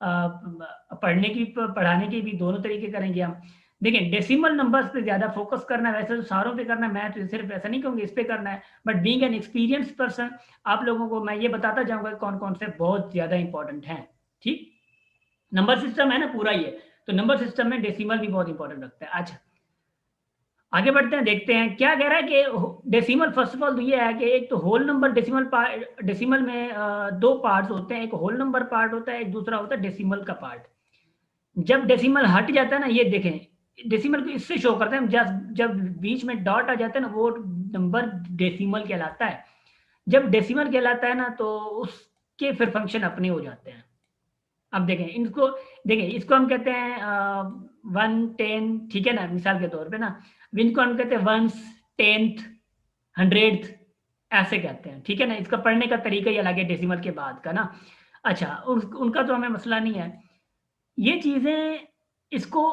पढ़ने की पढ़ाने की भी दोनों तरीके करेंगे हम। देखिए, डेसिमल नंबर्स पे ज़्यादा फोकस करना है, वैसे तो सारों पे करना है, मैं तो सिर्फ ऐसा नहीं कहूँगी इस पे करना है, but being an experience person आप लोगों को मैं ये बताता जाऊँगा कौन कौन से बहुत ज़्यादा इंपॉर्टेंट हैं, ठीक। नंबर सिस्टम है ना पूरा ये, तो नंबर सिस्टम में डेसिमल भी बहुत इंपॉर्टेंट रखता है। अच्छा, आगे बढ़ते हैं, देखते हैं क्या कह रहा है कि डेसिमल फर्स्ट ऑफ ऑल तो ये है कि एक तो होल नंबर डेसिमल में दो पार्ट्स होते हैं, एक होल नंबर पार्ट होता है, एक दूसरा होता है डेसिमल का पार्ट। जब डेसिमल हट जाता है ना, ये देखें, डेसिमल को इससे शो करते हैं, जब बीच में डॉट आ जाता है ना वो नंबर डेसिमल कहलाता है। जब डेसिमल कहलाता है ना तो उसके फिर फंक्शन अपने हो जाते हैं। अब देखें इनको, देखें इसको हम कहते हैं 1 10, ठीक है ना, मिसाल के तौर पे ना, इनको हम कहते हैं 1 10th 100th, ऐसे कहते हैं, ठीक है ना। इसका पढ़ने का तरीका ही अलग है डेसिमल के बाद का ना। अच्छा, उनका तो हमें मसला नहीं है, ये चीज़ें इसको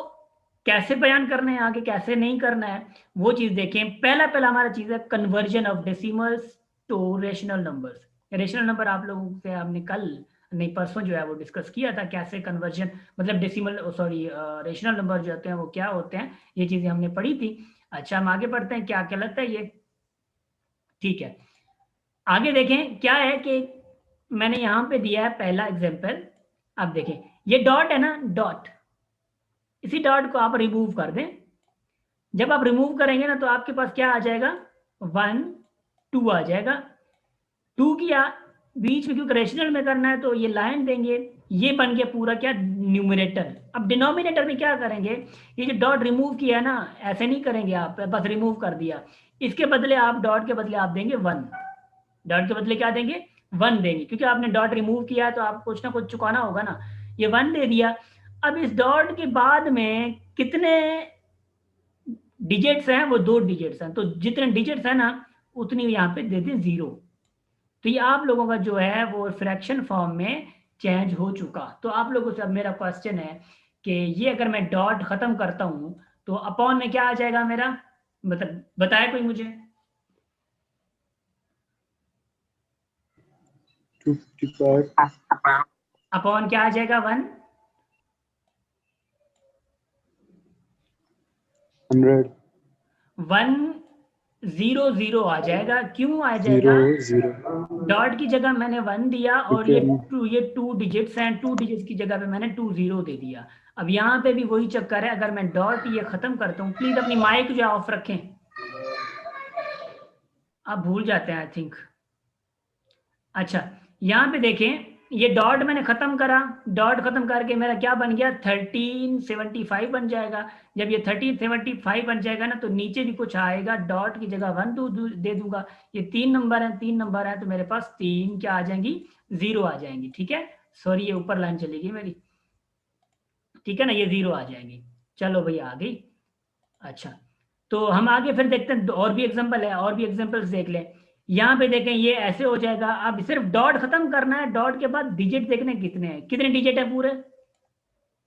कैसे बयान करना है, आगे कैसे नहीं करना है वो चीज़ देखें। पहला हमारा चीज़ है conversion of decimals to rational numbers. Rational number आप लोगों से हमने कल नहीं परसों जो है वो डिस्कस किया था, कैसे कन्वर्जन मतलब डेसिमल रेशनल नंबर जो होते हैं वो क्या होते हैं, ये चीज़ें हमने पढ़ी थी। अच्छा, हम आगे पढ़ते हैं, क्या कहलाता है ये, ठीक है। आगे देखें क्या है कि मैंने यहाँ पे दिया है पहला एग्जाम्पल। अब देखें ये डॉट है ना, डॉट, इसी डॉट को आप रिमूव कर दें। जब आप रिमूव करेंगे ना तो आपके पास क्या आ जाएगा, 1 2 आ जाएगा। 2 किया बीच में, क्योंकि रेशनल में करना है तो ये लाइन देंगे, ये बन गया पूरा क्या, न्यूमरेटर। अब डिनोमिनेटर में क्या करेंगे, ये जो डॉट रिमूव किया है ना, ऐसे नहीं करेंगे आप बस रिमूव कर दिया, इसके बदले आप डॉट के बदले आप देंगे 1, डॉट के बदले क्या देंगे, 1 देंगे, क्योंकि आपने डॉट रिमूव किया है तो आप कुछ ना कुछ चुकाना होगा ना, ये 1 दे दिया। अब इस डॉट के बाद में कितने डिजिट्स हैं, वो 2 डिजिट्स हैं, तो जितने डिजिट्स हैं ना उतनी यहाँ पे दे दें 0। तो ये आप लोगों का जो है वो फ्रैक्शन फॉर्म में चेंज हो चुका। तो आप लोगों से अब मेरा क्वेश्चन है कि ये अगर मैं डॉट खत्म करता हूँ तो अपॉन में क्या आ जाएगा मेरा, मतलब बताए कोई मुझे। 255 अपॉन क्या आ जाएगा, 1 100 1 0 0 आ जाएगा। क्यों आ जाएगा, 0 डॉट की जगह मैंने 1 दिया और ये 2 डिजिट्स हैं, 2 डिजिट्स की जगह पे मैंने 2 0 दे दिया। अब यहाँ पे भी वही चक्कर है, अगर मैं डॉट ये खत्म करता हूँ, प्लीज अपनी माइक जो ऑफ रखें, आप भूल जाते हैं आई थिंक। अच्छा, यहाँ पे देखें ये डॉट मैंने खत्म करा, डॉट खत्म करके मेरा क्या बन गया, 1375 बन जाएगा। जब ये 1375 बन जाएगा ना तो नीचे भी कुछ आएगा, डॉट की जगह 1 2 दे दूंगा। ये 3 नंबर है, 3 नंबर है तो मेरे पास 3 क्या आ जाएंगी, 0 आ जाएंगी, ठीक है। सॉरी ये ऊपर लाइन चली गई मेरी, ठीक है ना, ये 0 आ जाएंगी। चलो भाई आ गई। अच्छा, तो हम आगे फिर देखते हैं, और भी एग्जाम्पल है, और भी एग्जाम्पल्स देख लें। यहाँ पे देखें ये ऐसे हो जाएगा। अब सिर्फ डॉट खत्म करना है, डॉट के बाद डिजिट देखने कितने हैं, कितने डिजिट है पूरे,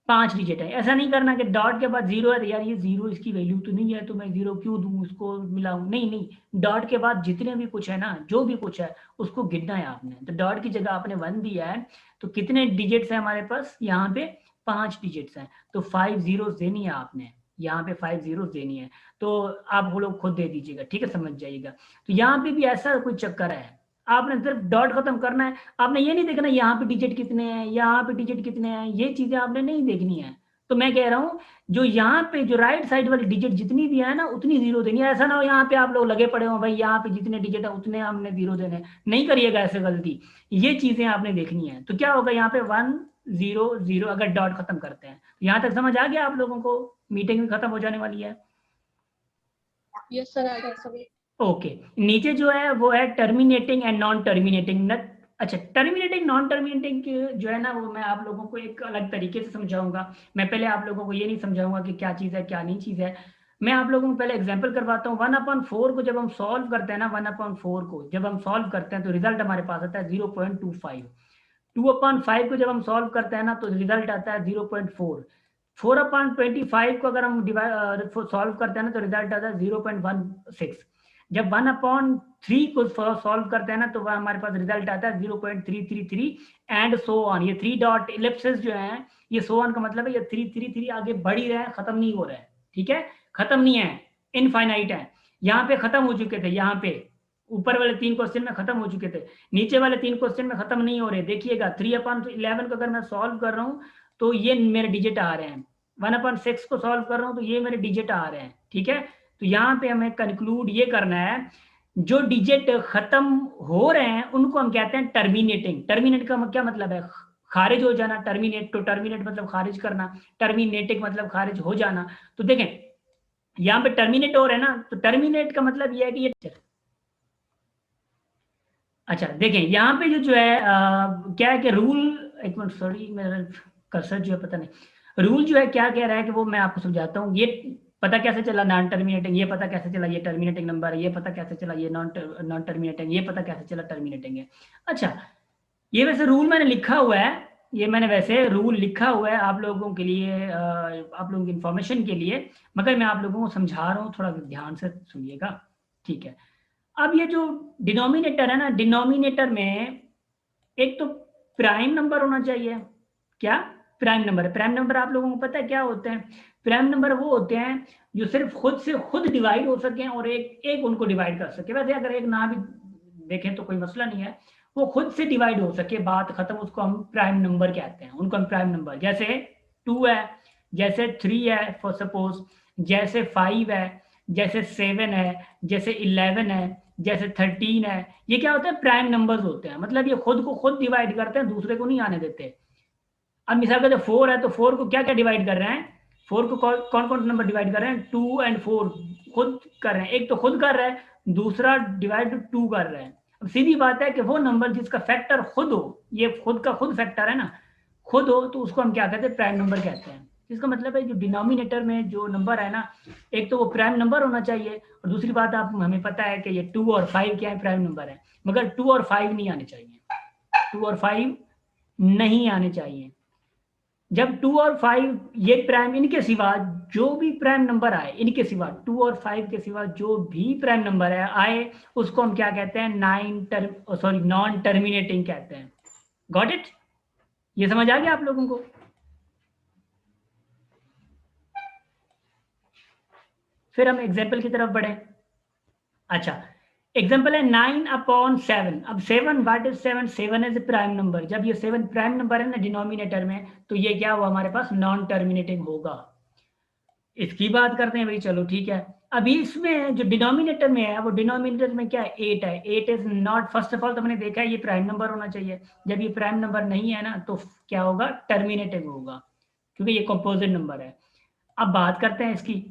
5 डिजिट है। ऐसा नहीं करना कि डॉट के बाद 0 है तो यार ये 0 इसकी वैल्यू तो नहीं है तो मैं 0 क्यों दूं, उसको मिलाऊं, नहीं नहीं, डॉट के बाद जितने भी कुछ है ना, जो भी कुछ है उसको गिनना है आपने। तो डॉट की जगह आपने 1 दिया है, तो कितने डिजिट्स है हमारे पास यहाँ पे, 5 डिजिट्स हैं, तो 5 जीरो देनी है आपने, यहाँ पे 5 जीरो देनी है। तो आप वो लोग खुद दे दीजिएगा, ठीक है, समझ जाइएगा। तो यहाँ पे भी ऐसा कोई चक्कर है, आपने सिर्फ डॉट खत्म करना है, आपने ये नहीं देखना यहाँ पे डिजिट कितने हैं, यहाँ पे डिजिट कितने हैं, ये चीजें आपने नहीं देखनी है। तो मैं कह रहा हूँ जो यहाँ पे जो राइट साइड वाली डिजिट जितनी भी है ना उतनी 0 देनी है। ऐसा ना हो यहाँ पे आप लोग लगे पड़े हो भाई यहाँ पे जितने डिजिट है उतने हमने 0 देने, नहीं करिएगा ऐसे गलती, ये चीजें आपने देखनी है। तो क्या होगा यहाँ पे 1 0 0 अगर डॉट खत्म करते हैं। यहाँ तक समझ आ गया आप लोगों को? मीटिंग भी खत्म हो जाने वाली है। यस सर, आ गया सर। ओके, नीचे जो है वो है टर्मिनेटिंग एंड नॉन टर्मिनेटिंग। अच्छा, टर्मिनेटिंग नॉन टर्मिनेटिंग जो है ना वो मैं आप लोगों को एक अलग तरीके से समझाऊंगा। मैं पहले आप लोगों को ये नहीं समझाऊंगा कि क्या चीज़ है क्या नहीं चीज़ है। मैं आप लोगों को पहले एग्जांपल करवाता हूँ। 1/4 को जब हम सॉल्व करते हैं ना, 1/4 को जब हम सॉल्व करते हैं तो रिजल्ट हमारे पास आता है 0.25। 2/5 को जब हम सॉल्व करते हैं ना तो रिजल्ट आता है 0.4। 4/25 को अगर हम सॉल्व करते हैं ना तो रिजल्ट आता है 0.16। जब 1/3 को सॉल्व करते हैं ना तो वह हमारे पास रिजल्ट आता है 0.333 एंड सो ऑन। ये 3 डॉट इलिप्सेस जो हैं, ये सो ऑन का मतलब है ये 333 आगे बढ़ ही रहे हैं, खत्म नहीं हो रहा है, ठीक है, खत्म नहीं है, इनफाइनाइट है। यहाँ पे खत्म हो चुके थे, यहाँ पे ऊपर वाले 3 क्वेश्चन में खत्म हो चुके थे, नीचे वाले 3 क्वेश्चन में खत्म नहीं हो रहे। देखिएगा 3/11 को अगर मैं सॉल्व कर रहा हूँ तो ये मेरे डिजिट आ रहे हैं, 1/6 को सॉल्व कर रहा हूँ तो ये मेरे डिजिट आ रहे हैं, ठीक है। तो यहाँ पे हमें कंक्लूड ये करना है, जो डिजिट खत्म हो रहे हैं उनको हम कहते हैं टर्मिनेटिंग। टर्मिनेट का क्या मतलब है, खारिज हो जाना। टर्मिनेट, तो टर्मिनेट मतलब खारिज करना, टर्मिनेटिंग मतलब खारिज हो जाना। तो देखें यहाँ पे टर्मिनेट हो रहा है ना, तो टर्मिनेट का मतलब ये है कि ये, अच्छा देखें यहाँ पे जो है क्या है कि रूल, एक मिनट सॉरी मेरा कर्सर जो है पता नहीं, रूल जो है क्या कह रहा है कि वो मैं आपको समझाता हूँ। ये पता कैसे चला नॉन टर्मिनेटिंग, ये पता कैसे चला ये टर्मिनेटिंग नंबर है, ये पता कैसे चला ये नॉन टर्मिनेटिंग, ये पता कैसे चला टर्मिनेटिंग है। अच्छा, ये वैसे रूल मैंने लिखा हुआ है, ये मैंने वैसे रूल लिखा हुआ है आप लोगों के लिए, आप लोगों की इंफॉर्मेशन के लिए, मगर मैं आप लोगों को समझा रहा हूँ, थोड़ा ध्यान से सुनिएगा, ठीक है। अब ये जो डिनोमिनेटर है ना, डिनोमिनेटर में एक तो प्राइम नंबर होना चाहिए। क्या प्राइम नंबर है? प्राइम नंबर आप लोगों को पता है क्या होते हैं? प्राइम नंबर वो होते हैं जो सिर्फ खुद से खुद डिवाइड हो सके और एक एक उनको डिवाइड कर सके। वैसे अगर एक ना भी देखें तो कोई मसला नहीं है, वो खुद से डिवाइड हो सके, बात खत्म, उसको हम प्राइम नंबर कहते हैं, उनको हम प्राइम नंबर। जैसे 2 है, जैसे 3 है फॉर सपोज, जैसे 5 है, जैसे 7 है, जैसे 11 है, जैसे 13 है। ये क्या होता है? प्राइम नंबर्स होते हैं, मतलब ये खुद को खुद डिवाइड करते हैं, दूसरे को नहीं आने देते। अब मिसाल का जो 4 है तो 4 को क्या क्या डिवाइड कर रहे हैं? 4 को कौन कौन नंबर डिवाइड कर रहे हैं? 2 और 4 खुद कर रहे हैं, एक तो खुद कर रहा है, दूसरा डिवाइड 2 कर रहे हैं। अब सीधी बात है कि वो नंबर जिसका फैक्टर खुद हो, ये खुद का खुद फैक्टर है ना, खुद हो, तो उसको हम क्या कहते हैं? प्राइम नंबर कहते हैं। इसका मतलब है जो डिनोमिनेटर में जो नंबर है ना, एक तो वो प्राइम नंबर होना चाहिए, और दूसरी बात आप हमें पता है कि ये 2 और 5 क्या है? प्राइम नंबर है। मगर 2 और 5 नहीं आने चाहिए, 2 और 5 नहीं आने चाहिए। जब 2 और 5 ये प्राइम, इनके सिवा जो भी प्राइम नंबर आए, इनके सिवा 2 और 5 के सिवा जो भी प्राइम नंबर है आए, उसको हम क्या कहते हैं? नॉन टर्मिनेटिंग कहते हैं। Got it? ये समझ आ गया आप लोगों को? फिर हम एग्जाम्पल की तरफ बढ़े। अच्छा, एग्जाम्पल है 9/7। अब 7, what is 7? 7 is prime number. जब ये 7 प्राइम नंबर है ना डिनोमिनेटर में, तो ये क्या हुआ हमारे पास? नॉन टर्मिनेटिंग होगा। इसकी बात करते हैं भाई, चलो ठीक है। अभी इसमें जो डिनोमिनेटर में है, वो डिनोमिनेटर में क्या है? 8 है। 8 is not, first of all तो मैंने देखा है ये प्राइम नंबर होना चाहिए। जब ये प्राइम नंबर नहीं है ना तो क्या होगा? टर्मिनेटिंग होगा, क्योंकि ये कंपोजिट नंबर है। अब बात करते हैं इसकी।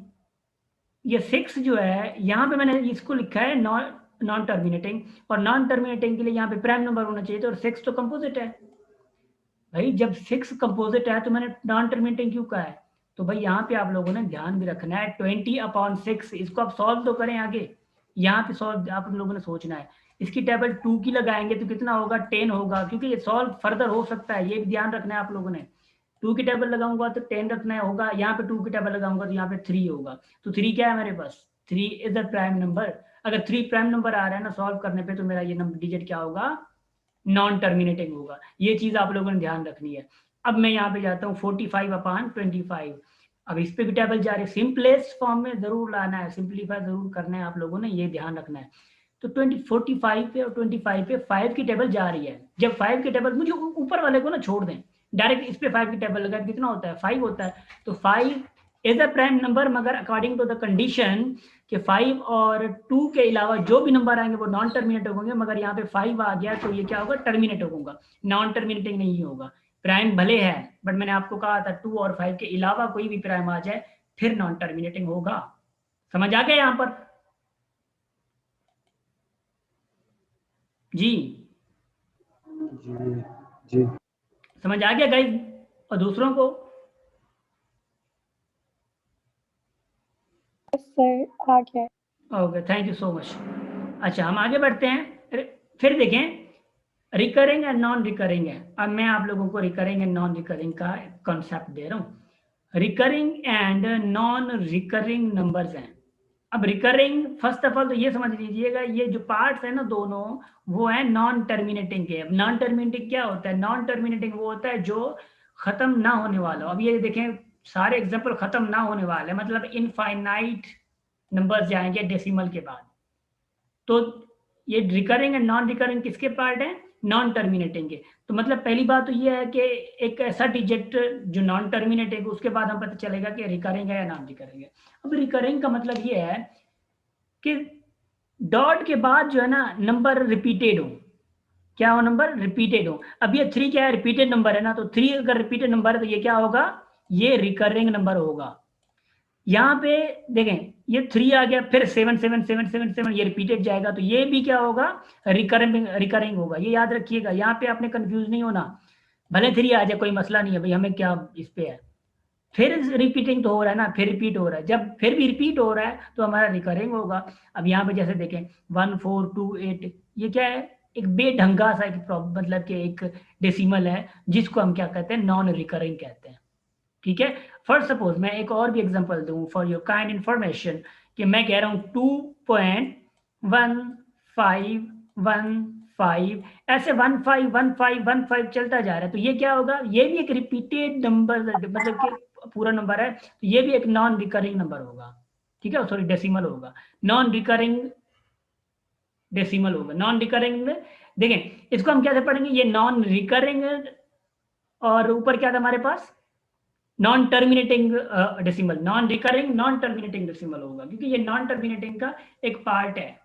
ये 6 जो है, यहाँ पे मैंने इसको लिखा है नॉन टर्मिनेटिंग, और नॉन टर्मिनेटिंग के लिए यहाँ पे प्राइम नंबर होना चाहिए, तो 6 तो कंपोजिट है भाई। जब 6 कंपोजिट है तो मैंने नॉन टर्मिनेटिंग क्यों कहा है? तो भाई यहाँ पे आप लोगों ने ध्यान भी रखना है, 20/6 इसको आप सॉल्व तो करें आगे। यहाँ पे सॉल्व आप लोगों ने सोचना है। इसकी टेबल 2 की लगाएंगे तो कितना होगा? 10 होगा, क्योंकि ये सॉल्व फर्दर हो सकता है, ये भी ध्यान रखना है आप लोगों ने। 2 की टेबल लगाऊंगा तो 10 रखना होगा, यहाँ पे 2 की टेबल लगाऊंगा तो यहाँ पे 3 होगा। तो 3 क्या है मेरे पास, 3 इज अ प्राइम नंबर। अगर 3 प्राइम नंबर आ रहा है ना सॉल्व करने पे, तो मेरा ये नंबर डिजिट क्या होगा, नॉन टर्मिनेटिंग होगा। ये चीज आप लोगों ने ध्यान रखनी है। अब मैं यहाँ पे जाता हूँ 45/25। अब इस पे भी टेबल जा रही है, सिंपलेस्ट फॉर्म में जरूर लाना है, सिंप्लीफाई जरूर करना है आप लोगों ने, ये ध्यान रखना है। तो 45 पे और 25 पे 5 की टेबल जा रही है। जब 5 की टेबल, मुझे ऊपर वाले को ना छोड़ दें, डायरेक्ट इस पे 5 की टेबल लगा, कितना होता है, 5 होता है। तो 5 इज अ प्राइम नंबर, मगर अकॉर्डिंग टू द कंडीशन कि 5 और 2 के अलावा जो भी नंबर आएंगे वो नॉन टर्मिनेट होंगे, मगर यहाँ पे 5 आ गया तो ये क्या होगा, टर्मिनेट होगा, नॉन टर्मिनेटिंग नहीं होगा। प्राइम भले है, बट मैंने आपको कहा था 2 और 5 के अलावा कोई भी प्राइम आ जाए फिर नॉन टर्मिनेटिंग होगा। समझ आ गया यहाँ पर जी? जी जी समझ आ गया गाइस? और दूसरों को? यस सर, आ गया। Okay, thank you so much. अच्छा, हम आगे बढ़ते हैं। फिर देखें, रिकरिंग एंड नॉन रिकरिंग है। अब मैं आप लोगों को रिकरिंग एंड नॉन रिकरिंग का कॉन्सेप्ट दे रहा हूँ। Recurring and non recurring numbers हैं। अब रिकरिंग, फर्स्ट ऑफ ऑल तो ये समझ लीजिएगा, ये जो पार्ट्स है ना दोनों, वो है नॉन टर्मिनेटिंग के। अब नॉन टर्मिनेटिंग क्या होता है, नॉन टर्मिनेटिंग वो होता है जो खत्म ना होने वाला हो। अब ये देखें, सारे एग्जाम्पल खत्म ना होने वाले, मतलब इनफाइनाइट नंबर्स जाएंगे डेसिमल के बाद। तो ये रिकरिंग एंड नॉन रिकरिंग किसके पार्ट है, नॉन टर्मिनेटिंग के। तो मतलब पहली बात तो ये है कि एक ऐसा डिजिट जो नॉन टर्मिनेटिंग है, उसके बाद हम पता चलेगा कि रिकरिंग है या नॉन रिकरिंग है। अब रिकरिंग का मतलब ये है कि डॉट के बाद जो है ना नंबर रिपीटेड हो। क्या हो, नंबर रिपीटेड हो। अब ये 3 क्या है, रिपीटेड नंबर है ना, तो 3 अगर रिपीटेड नंबर है तो ये क्या होगा, ये रिकरिंग नंबर होगा। यहाँ पे देखें, ये 3 आ गया, फिर 7 7 7 7 7, ये रिपीटेड जाएगा, तो ये भी क्या होगा, रिकरिंग होगा। ये याद रखिएगा, यहाँ पे आपने कंफ्यूज नहीं होना। भले 3 आ जाए कोई मसला नहीं है भाई, हमें क्या इस पे है, फिर रिपीटिंग तो हो रहा है ना, फिर रिपीट हो रहा है, जब फिर भी रिपीट हो रहा है तो हमारा रिकरिंग होगा। अब यहाँ पे जैसे देखें 1 4 2 8, ये क्या है, एक बेढंगा सा एक मतलब कि एक डेसिमल है, जिसको हम क्या कहते हैं, नॉन रिकरिंग कहते हैं। ठीक है। फर्स्ट सपोज मैं एक और भी एग्जांपल दूं फॉर योर काइंड इंफॉर्मेशन, कि मैं कह रहा हूं 2.1515, ऐसे 151515 चलता जा रहा है, तो ये क्या होगा, ये भी एक रिपीटेड नंबर, मतलब कि पूरा नंबर है, तो ये भी एक नॉन रिकरिंग नंबर होगा। ठीक है, सॉरी डेसिमल होगा, नॉन रिकरिंग डेसिमल होगा। नॉन रिकरिंग में देखें इसको हम कैसे पढ़ेंगे, ये नॉन रिकरिंग, और ऊपर क्या था हमारे पास, non terminating decimal, non recurring non terminating decimal होगा, क्योंकि ये नॉन टर्मिनेटिंग का एक पार्ट है।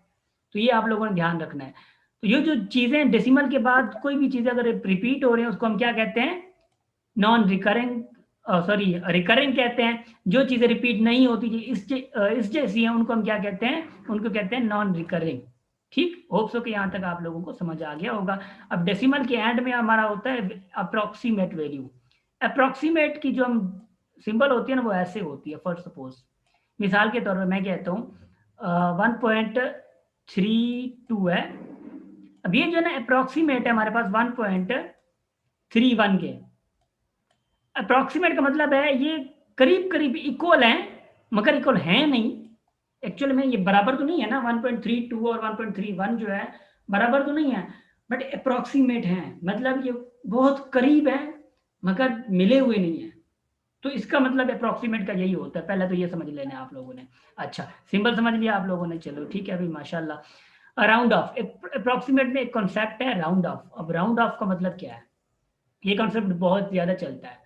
तो ये आप लोगों ने ध्यान रखना है। तो ये जो चीजें डेसिमल के बाद कोई भी चीजें अगर रिपीट हो रही है, उसको हम क्या कहते हैं, नॉन रिकरिंग, सॉरी रिकरिंग कहते हैं। जो चीजें रिपीट नहीं होती, इस जैसी हैं, उनको हम क्या कहते हैं, उनको कहते हैं नॉन रिकरिंग। ठीक, होप सो कि यहाँ तक आप लोगों को समझ आ गया होगा। अब डेसिमल के एंड में हमारा होता है अप्रोक्सीमेट वैल्यू। अप्रोक्सीमेट की जो हम सिंबल होती है ना, वो ऐसे होती है। फर्स्ट सपोज मिसाल के तौर पर मैं कहता हूँ 1.32 है। अब ये जो है ना अप्रोक्सीमेट है हमारे पास 1.31 के। अप्रोक्सीमेट का मतलब है ये करीब करीब इक्वल है, मगर इक्वल है नहीं। एक्चुअल में ये बराबर तो नहीं है ना, 1.32 और 1.31 जो है बराबर तो नहीं है, बट अप्रोक्सीमेट है, मतलब ये बहुत करीब है मगर मिले हुए नहीं है। तो इसका मतलब अप्रोक्सीमेट का यही होता है। पहले तो ये समझ लेना आप लोगों ने। अच्छा, सिंबल समझ लिया आप लोगों ने, चलो ठीक है अभी माशाल्लाह। राउंड ऑफ, अप्रोक्सीमेट में एक कॉन्सेप्ट है राउंड ऑफ। अब राउंड ऑफ का मतलब क्या है, ये कॉन्सेप्ट बहुत ज्यादा चलता है,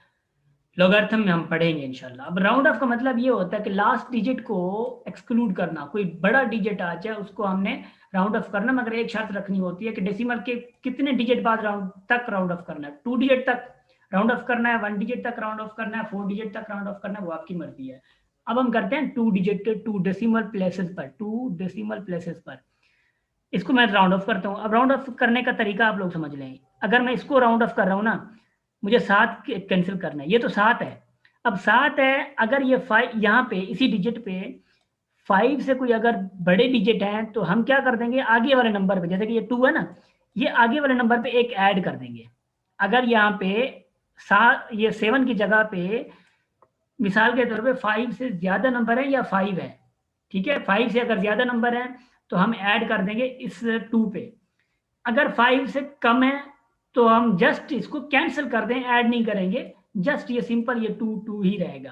लॉगरिथम में हम पढ़ेंगे इंशाल्लाह। अब राउंड ऑफ का मतलब ये होता है कि लास्ट डिजिट को एक्सक्लूड करना। कोई बड़ा डिजिट आ जाए उसको हमने राउंड ऑफ करना, मगर एक शर्त रखनी होती है कि डेसिमल के कितने डिजिट बाद राउंड ऑफ करना है। 2 डिजिट तक राउंड ऑफ करना है, 1 डिजिट तक राउंड ऑफ करना है, 4 डिजिट तक राउंड ऑफ करना है, वो आपकी मर्जी है। अब हम करते हैं 2 डिजिट 2 डेसिमल प्लेसेस पर, 2 डेसिमल प्लेसेस पर इसको मैं राउंड ऑफ करता हूँ। अब राउंड ऑफ करने का तरीका आप लोग समझ लें। अगर मैं इसको राउंड ऑफ कर रहा हूँ ना, मुझे 7 कैंसिल करना है, ये तो 7 है। अब 7 है, अगर ये 5 यहाँ पे इसी डिजिट पे 5 से कोई अगर बड़े डिजिट हैं तो हम क्या कर देंगे, आगे वाले नंबर पे, जैसे कि ये 2 है ना, ये आगे वाले नंबर पे एक ऐड कर देंगे। अगर यहाँ पे ये 7 की जगह पे मिसाल के तौर पे 5 से ज्यादा नंबर है या 5 है, ठीक है, 5 से अगर ज्यादा नंबर है तो हम ऐड कर देंगे इस 2 पे। अगर 5 से कम है तो हम जस्ट इसको कैंसिल कर दें, ऐड नहीं करेंगे, जस्ट ये सिंपल ये 2 2 ही रहेगा,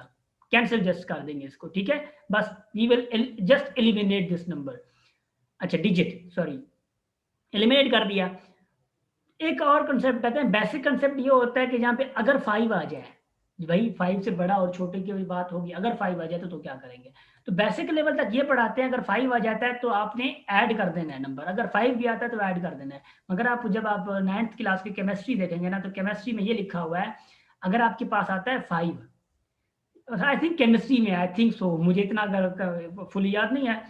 कैंसिल जस्ट कर देंगे इसको, ठीक है, बस we will just eliminate this number, अच्छा डिजिट, सॉरी, एलिमिनेट कर दिया। एक और कंसेप्ट कहते हैं, बेसिक कंसेप्ट ये होता है कि जहाँ पे अगर 5 आ जाए, भाई 5 से बड़ा और छोटे की भी बात होगी, अगर 5 आ जाए तो क्या करेंगे, तो बेसिक लेवल तक ये पढ़ाते हैं, अगर 5 आ जाता है तो आपने ऐड कर देना है नंबर, अगर 5 भी आता है तो ऐड कर देना है। मगर आप जब आप 9th क्लास की केमिस्ट्री देखेंगे ना, तो केमिस्ट्री में ये लिखा हुआ है, अगर आपके पास आता है 5, आई थिंक केमिस्ट्री में, आई थिंक सो, मुझे इतना फुली याद नहीं है,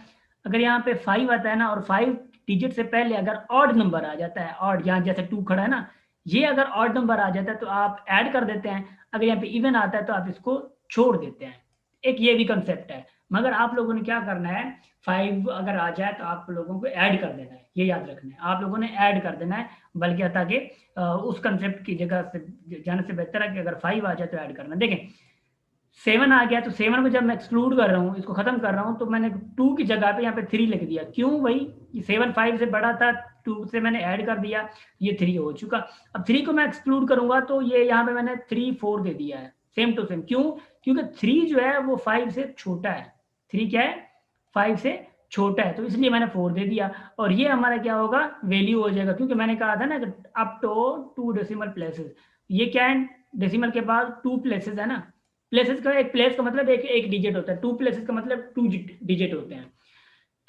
अगर यहाँ पे 5 आता है ना और 5 डिजिट से पहले अगर ऑड नंबर आ जाता है, ऑड यहाँ जैसे 2 खड़ा है ना, ये अगर ऑड नंबर आ जाता है तो आप ऐड कर देते हैं, अगर यहाँ पे इवन आता है तो आप इसको छोड़ देते हैं। एक ये भी कंसेप्ट है, मगर आप लोगों ने क्या करना है, 5 अगर आ जाए तो आप लोगों को ऐड कर देना है, ये याद रखना है, आप लोगों ने ऐड कर देना है, बल्कि ताकि उस कंसेप्ट की जगह से जाने से बेहतर है कि अगर 5 आ जाए तो ऐड करना। देखें 7 आ गया तो 7 को जब मैं एक्सक्लूड कर रहा हूँ, इसको खत्म कर रहा हूँ, तो मैंने 2 की जगह पे यहाँ पे 3 लिख दिया, क्यों भाई, 7 5 से बड़ा था, 2 से मैंने ऐड कर दिया, ये 3 हो चुका। अब 3 को मैं एक्सक्लूड करूंगा तो ये यहाँ पे मैंने 3 4 दे दिया है, सेम टू सेम, क्यों, क्योंकि 3 जो है वो 5 से छोटा है, 3 क्या है, 5 से छोटा है, तो इसलिए मैंने 4 दे दिया, और ये हमारा क्या होगा, वैल्यू हो जाएगा, क्योंकि मैंने कहा था ना कि अप टू 2 डेसिमल प्लेसेस, ये क्या है, डेसिमल के बाद 2 प्लेसेस है ना, प्लेसेस का एक प्लेस का मतलब एक डिजिट होता है, 2 प्लेसेस का मतलब 2 डिजिट होते हैं,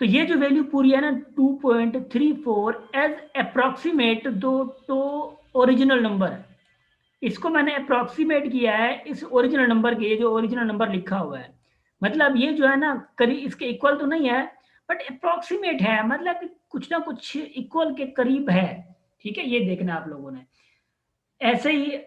तो ये जो वैल्यू पूरी है ना 2.34 एज अप्रोक्सीमेट दो तो ओरिजिनल नंबर, इसको मैंने अप्रोक्सीमेट किया है इस ओरिजिनल नंबर के, ये जो ओरिजिनल नंबर लिखा हुआ है, मतलब ये जो है ना करीब इसके इक्वल तो नहीं है, बट अप्रोक्सीमेट है, मतलब कुछ ना कुछ इक्वल के करीब है, ठीक है, ये देखना आप लोगों ने। ऐसे ही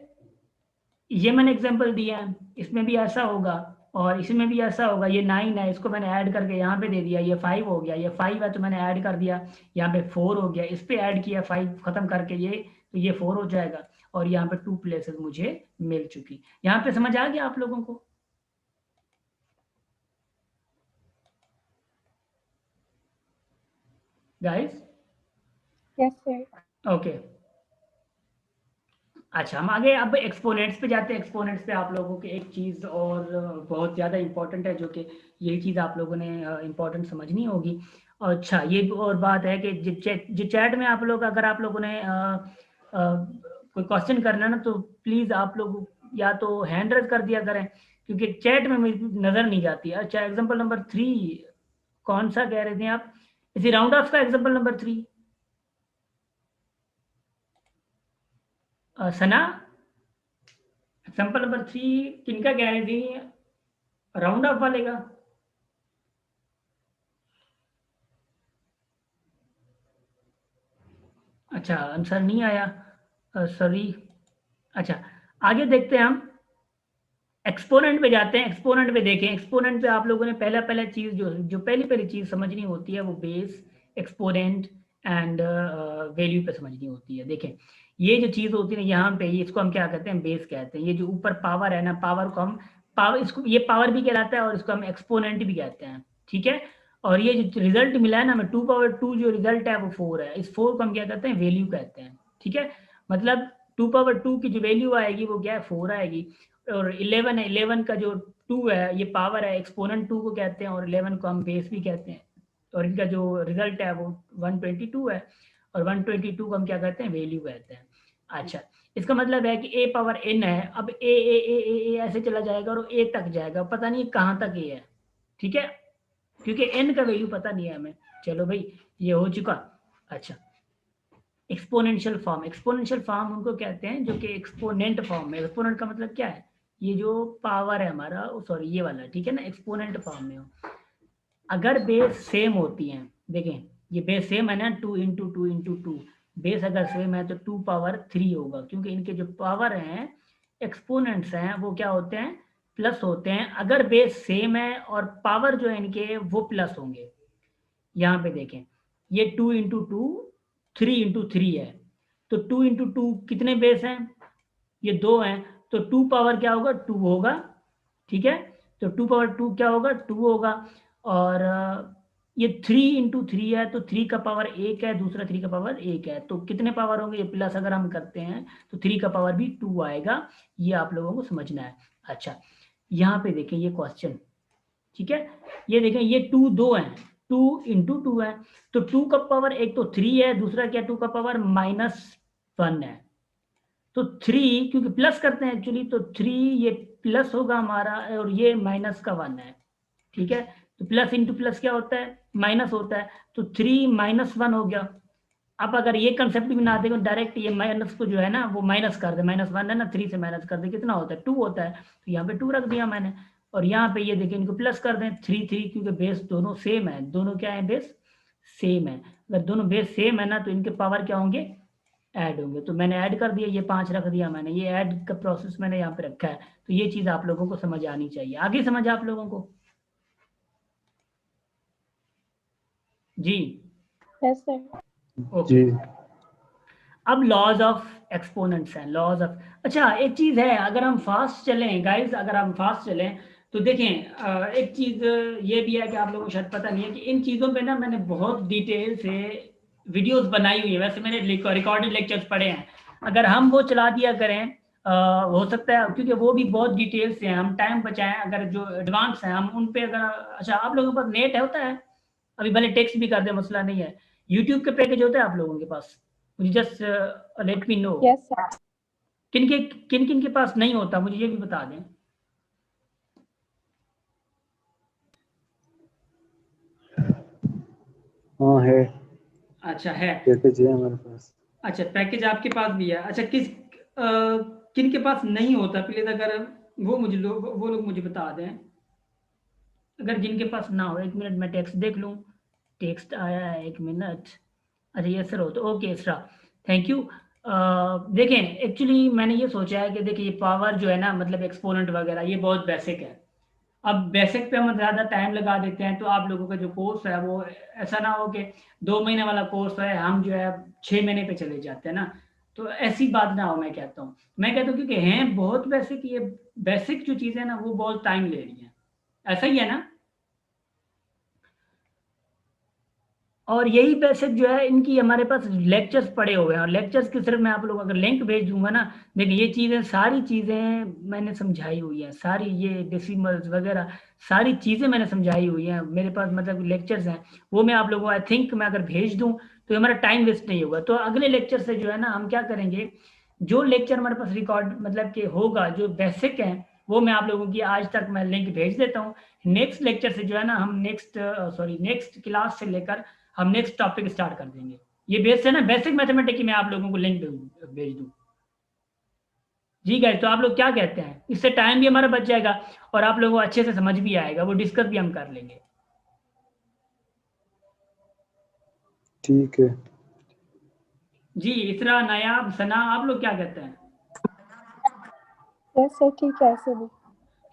ये मैंने एग्जांपल दिया है, इसमें भी ऐसा होगा और इसमें भी ऐसा होगा, ये 9 है, इसको मैंने ऐड करके यहाँ पे दे दिया, ये 5 हो गया, ये 5 है तो मैंने ऐड कर दिया, यहाँ पे 4 हो गया, इस पे ऐड किया 5 खत्म करके ये, तो ये 4 हो जाएगा, और यहाँ पे 2 प्लेसेस मुझे मिल चुकी। यहाँ पे समझ आ गया आप लोगों को? गाइस? Yes, sir. ओके, अच्छा हम आगे अब एक्सपोनेंट्स पे जाते हैं। एक्सपोनेंट्स पे आप लोगों की एक चीज़ और बहुत ज़्यादा इंपॉर्टेंट है, जो कि यही चीज़ आप लोगों ने इंपॉर्टेंट समझनी होगी। अच्छा ये और बात है कि जो चैट में आप लोग, अगर आप लोगों ने कोई क्वेश्चन करना ना, तो प्लीज़ आप लोग या तो हैंड रेज कर दिया करें, क्योंकि चैट में मुझे नज़र नहीं जाती। अच्छा एग्जाम्पल नंबर 3 कौन सा कह रहे थे आप, इसी राउंड ऑफ का एग्जाम्पल नंबर 3 सना, एग्जाम्पल नंबर 3 किनका कह रही थी, राउंड ऑफ वाले का? अच्छा आंसर नहीं आया, सॉरी। अच्छा आगे देखते हैं हम, एक्सपोनेंट पे जाते हैं, एक्सपोनेंट पे देखें, एक्सपोनेंट पे आप लोगों ने पहला चीज जो पहली चीज समझनी होती है वो बेस, एक्सपोनेंट एंड वैल्यू पे समझनी होती है। देखें ये जो चीज होती है ना यहाँ पे, इसको हम क्या कहते हैं, बेस कहते हैं। ये जो ऊपर पावर है ना, पावर को हम पावर, इसको ये पावर भी कहलाता है और इसको हम एक्सपोनेंट भी कहते हैं, ठीक है। और ये जो रिजल्ट मिला है ना हमें 2 जो रिजल्ट है वो 4 है, इस 4 को हम क्या कहते हैं, वैल्यू कहते हैं, ठीक है। मतलब 2 की जो वैल्यू आएगी वो क्या है, 4 आएगी। और 11 है, 11 का जो 2 है ये पावर है, एक्सपोनेंट 2 को कहते हैं, और 11 को हम बेस भी कहते हैं। और इनका जो रिजल्ट है वो 122 है, और 122 को हम क्या कहते हैं, वैल्यू कहते हैं। अच्छा इसका मतलब है कि a पावर n है, अब ए ऐसे चला जाएगा और a तक जाएगा, पता नहीं कहाँ तक a है, ठीक है, क्योंकि n का वैल्यू पता नहीं है हमें। चलो भाई ये हो चुका। अच्छा एक्सपोनेंशियल फॉर्म, एक्सपोनेंशियल फॉर्म उनको कहते हैं जो कि एक्सपोनेंट फॉर्म में, एक्सपोनेंट का मतलब क्या है, ये जो पावर है हमारा, सॉरी ये वाला, ठीक है ना, एक्सपोनेंट फॉर्म में हो, अगर बेस सेम होती हैं, देखें ये बेस सेम है ना, 2 इंटू 2 इंटू 2, बेस अगर सेम है तो 2 पावर 3 होगा, क्योंकि इनके जो पावर हैं, एक्सपोनेंट्स हैं, वो क्या होते हैं, प्लस होते हैं, अगर बेस सेम है और पावर जो है इनके वो प्लस होंगे। यहाँ पे देखें ये 2 इंटू 2 3 इंटू 3 है, तो 2 इंटू 2 कितने बेस हैं, ये 2 हैं, तो 2 पावर क्या होगा, 2 होगा, ठीक है। तो 2 पावर 2 क्या होगा, 2 होगा। और ये 3 इंटू 3 है, तो 3 का पावर 1 है, दूसरा 3 का पावर 1 है, तो कितने पावर होंगे, ये प्लस अगर हम करते हैं तो 3 का पावर भी 2 आएगा। ये आप लोगों को समझना है। अच्छा, यहाँ पे देखें ये क्वेश्चन, ठीक है, ये देखें ये 2 दो हैं, 2 इंटू 2 है, तो 2 का पावर एक तो 3 है, दूसरा क्या 2 का पावर -1 है। तो 3 क्योंकि प्लस करते हैं एक्चुअली, तो 3 ये प्लस होगा हमारा और ये -1 है, ठीक है। तो प्लस इंटू प्लस क्या होता है, माइनस होता है, तो 3 -1 हो गया। अब अगर ये कंसेप्ट भी ना देखो, डायरेक्ट ये माइनस को जो है ना वो माइनस कर दे, -1 है ना, 3 से माइनस कर दे, कितना होता है, 2 होता है, तो यहाँ पे 2 रख दिया मैंने। और यहाँ पे ये देखिए इनको प्लस कर दें, 3 3, क्योंकि बेस दोनों सेम है, दोनों क्या है, बेस सेम है। अगर दोनों बेस सेम है ना तो इनके पावर क्या होंगे, ऐड होंगे। तो मैंने ऐड कर दिया, ये 5 रख दिया मैंने, ये ऐड का प्रोसेस मैंने यहाँ पे रखा है। तो ये चीज़ आप लोगों को समझ आनी चाहिए। आगे समझ आप लोगों को जी। Yes, sir. ओके, जी अब लॉज ऑफ एक्सपोनेंट्स हैं, लॉज ऑफ। अच्छा, एक चीज़ है, अगर हम फास्ट चलें गाइस, अगर हम फास्ट चलें तो देखें एक चीज़ ये भी है कि आप लोगों को शायद पता नहीं है कि इन चीज़ों पे ना मैंने बहुत डिटेल से वीडियोस बनाई हुई है। वैसे मैंने रिकॉर्डेड लेक्चर्स पढ़े हैं, अगर हम वो चला दिया करें हो सकता है, क्योंकि वो भी बहुत डिटेल से हैं, हम टाइम बचाएं, अगर जो एडवांस हैं हम उन पे अगर। अच्छा, आप लोगों के पास नेट होता है, अभी भले टेक्स्ट भी कर दे, मसला नहीं है। यूट्यूब के पैकेज होता है आप लोगों के पास, मुझे just let me know. Yes, sir. किन किन के पास नहीं होता, मुझे ये भी बता दें। हाँ है, अच्छा है, पैकेज है हमारे पास। अच्छा पैकेज आपके पास भी है। अच्छा, किन के पास नहीं होता प्लीज, अगर वो लोग मुझे बता दें, अगर जिनके पास ना हो। एक मिनट मैं टेक्स्ट देख लूँ, टेक्स्ट आया है, एक मिनट। अच्छा ये सर हो तो ओके सर, थैंक यू। देखें एक्चुअली मैंने ये सोचा है कि देखिए ये पावर जो है ना, मतलब एक्सपोनेंट वगैरह, ये बहुत बेसिक है। अब बेसिक पे हम ज़्यादा टाइम लगा देते हैं, तो आप लोगों का जो कोर्स है वो ऐसा ना हो कि 2 महीने वाला कोर्स है, हम जो है 6 महीने पे चले जाते हैं ना, तो ऐसी बात ना हो। मैं कहता हूँ क्योंकि हैं बहुत बेसिक, ये बेसिक जो चीज़ें ना वो बहुत टाइम ले रही हैं, ऐसा ही है ना। और यही बेसिक जो है इनकी हमारे पास लेक्चर्स पड़े हुए हैं, और लेक्चर्स की सिर्फ मैं आप लोगों को अगर लिंक भेज दूंगा ना, देखिए ये चीज़ें सारी चीज़ें मैंने समझाई हुई हैं, सारी ये डेसिमल्स वगैरह सारी चीज़ें मैंने समझाई हुई हैं, मेरे पास मतलब लेक्चर्स हैं, वो मैं आप लोगों को आई थिंक मैं अगर भेज दूँ तो हमारा टाइम वेस्ट नहीं होगा। तो अगले लेक्चर से जो है ना हम क्या करेंगे, जो लेक्चर हमारे पास रिकॉर्ड मतलब कि होगा जो बेसिक है, वो मैं आप लोगों की आज तक मैं लिंक भेज देता हूँ। नेक्स्ट लेक्चर से जो है ना हम नेक्स्ट क्लास से लेकर हम नेक्स्ट टॉपिक स्टार्ट कर देंगे। ये बेस है ना बेसिक मैथमेटिक्स की, मैं आप लोगों को लिंक भेज दूँ। जी गाइस, तो आप लोग क्या कहते हैं, इससे टाइम भी हमारा बच जाएगा और आप लोगों को अच्छे से समझ भी आएगा, वो डिस्कस भी हम कर लेंगे। ठीक है। जी इसरा, नायाब, सना, आप लोग क्या कहते हैं, Yes, sir. ठीक है ऐसे भी.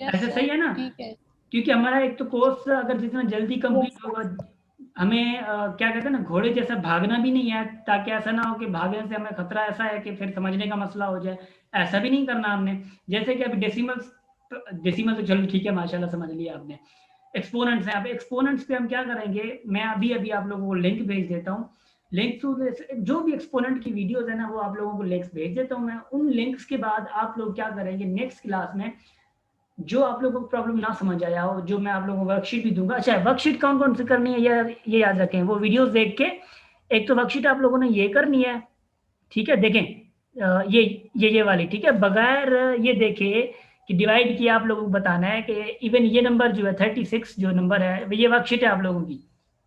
ऐसे सही है ना। ठीक है. क्योंकि हमारा एक तो कोर्स अगर जितना जल्दी कंप्लीट Yes. होगा, हमें क्या कहते हैं ना, घोड़े जैसा भागना भी नहीं है, ताकि ऐसा ना हो कि भागने से हमें खतरा ऐसा है कि फिर समझने का मसला हो जाए, ऐसा भी नहीं करना हमने। जैसे कि अभी डेसिमल तो चलो ठीक है, माशाल्लाह समझ लिया आपने। एक्सपोनेंट्स हैं, अब एक्सपोनेंट्स पे हम क्या करेंगे, मैं अभी अभी आप लोगों को लिंक भेज देता हूँ। लिंक टू जो भी एक्सपोनेंट की वीडियोस है ना वो आप लोगों को लिंक्स भेज देता हूँ मैं। उन लिंक्स के बाद आप लोग क्या करेंगे, नेक्स्ट क्लास में जो आप लोगों को प्रॉब्लम ना समझ आया हो, जो मैं आप लोगों को वर्कशीट भी दूंगा। अच्छा, वर्कशीट कौन कौन सी करनी है ये याद रखें, वो वीडियोस देख के। एक तो वर्कशीट आप लोगों ने ये करनी है, ठीक है, देखें ये वाली, ठीक है, बगैर ये देखे कि डिवाइड किया, आप लोगों को बताना है कि इवन ये नंबर जो है 36 जो नंबर है, ये वर्कशीट है आप लोगों की,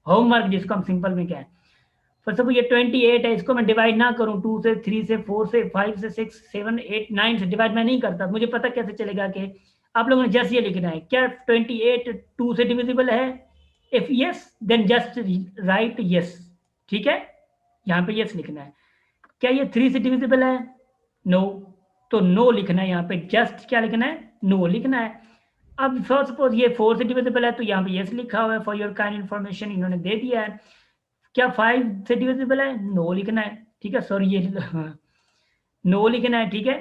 होमवर्क जिसको हम सिंपल में क्या है। फॉर सपोज ये 28 है, इसको मैं डिवाइड ना करूं 2 से, 3 से, 4 से, 5 से, 6, 7, 8, 9 से डिवाइड मैं नहीं करता, मुझे पता कैसे चलेगा कि आप लोगों ने जस्ट ये लिखना है, क्या 28 2 से डिविजिबल है, if yes then just write yes, ठीक है, यहाँ पे यस लिखना है। क्या ये 3 से डिविजिबल है, नो, तो नो लिखना है, यहाँ पे जस्ट क्या लिखना है, नो लिखना है। अब फॉर सपोज ये 4 से डिविजिबल है, तो यहाँ पे यस लिखा हुआ है, फॉर योर काइंड इन्फॉर्मेशन इन्होंने दे दिया है। क्या 5 से डिविजिबल है, नो लिखना है, ठीक है, सॉरी ये नो लिखना है, ठीक है।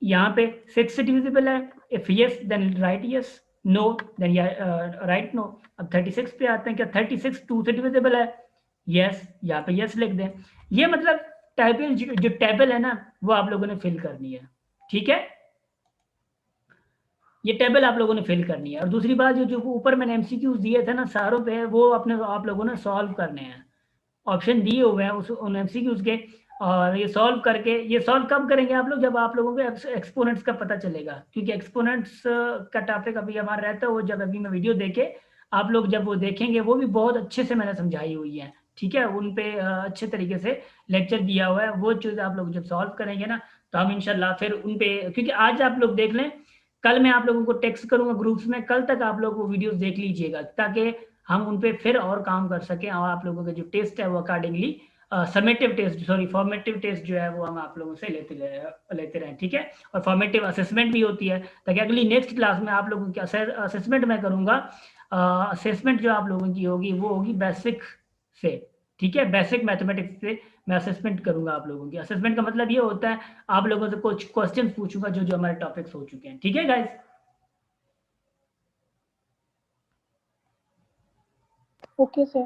यहाँ पे 6 से डिविजिबल है, if yes then right yes, no then right no. अब 36 पे आते हैं, क्या 36 2 से डिविजिबल है? यस, यहाँ पे यस लिख दें। ये मतलब टेबल जो टेबल है ना वो आप लोगों ने फिल करनी है, ठीक है, ये टेबल आप लोगों ने फिल करनी है। और दूसरी बात जो ऊपर मैंने एमसीक्यूज दिए थे ना सारों पे, वो अपने आप लोगों ने सॉल्व करने हैं, ऑप्शन दिए हुए हैं उन एमसीक्यूज के, और ये सॉल्व करके, ये सॉल्व कब करेंगे आप लोग? जब आप लोगों को एक्सपोनेंट्स का पता चलेगा, क्योंकि एक्सपोनेंट्स का टॉपिक अभी हमारा रहता है, वो जब अभी मैं वीडियो देखे आप लोग जब वो देखेंगे, वो भी बहुत अच्छे से मैंने समझाई हुई है, ठीक है, उन पे अच्छे तरीके से लेक्चर दिया हुआ है। वो चीज़ आप लोग जब सॉल्व करेंगे ना, तो हम इंशाल्लाह फिर उन पे, क्योंकि आज आप लोग देख लें, कल मैं आप लोगों को टेक्स्ट करूंगा ग्रुप्स में, कल तक आप लोग वो वीडियोस देख लीजिएगा, ताकि हम उन पे फिर और काम कर सकें, और आप लोगों का जो टेस्ट है वो accordingly summative test, sorry formative test जो है वो हम आप लोगों से लेते रहें, ठीक है। और फॉर्मेटिव असेसमेंट भी होती है, ताकि अगली नेक्स्ट क्लास में आप लोगों की असेसमेंट मैं करूँगा। असेसमेंट जो आप लोगों की होगी वो होगी बेसिक से, ठीक है, बेसिक मैथमेटिक्स से मैं असेसमेंट करूंगा आप लोगों की। असेसमेंट का मतलब ये होता है आप लोगों से कुछ क्वेश्चन पूछूंगा जो जो हमारे टॉपिक्स हो चुके हैं, ठीक है गाइस। Okay sir.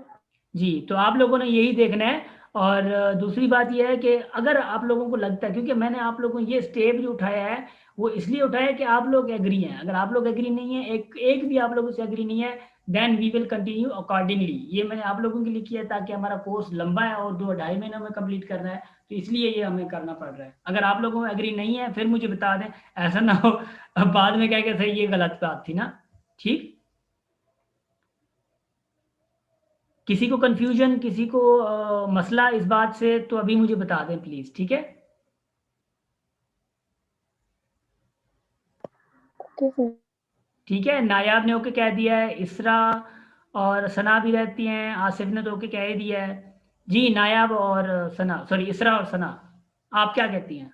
जी, तो आप लोगों ने यही देखना है। और दूसरी बात यह है कि अगर आप लोगों को लगता है, क्योंकि मैंने आप लोगों को ये स्टेप जो उठाया है वो इसलिए उठाया है कि आप लोग एग्री हैं। अगर आप लोग एग्री नहीं है, एक भी आप लोगों से एग्री नहीं है, then we will continue accordingly. ये मैंने आप लोगों के लिए किया है ताकि हमारा कोर्स लंबा है और 2-2.5 महीनों में कंप्लीट करना है, तो इसलिए ये हमें करना पड़ रहा है। अगर आप लोगों को एग्री नहीं है फिर मुझे बता दें, ऐसा ना हो अब बाद में क्या कहते सही ये गलत बात थी ना, ठीक। किसी को कंफ्यूजन, किसी को मसला इस बात से, तो अभी मुझे बता दें प्लीज, ठीक है। Okay sir. ठीक है, नायाब ने ओके कह दिया है, इसरा और सना भी रहती हैं, आसिफ ने तो ओके कह ही दिया है। जी नायाब और सना, सॉरी इसरा और सना, आप क्या कहती हैं?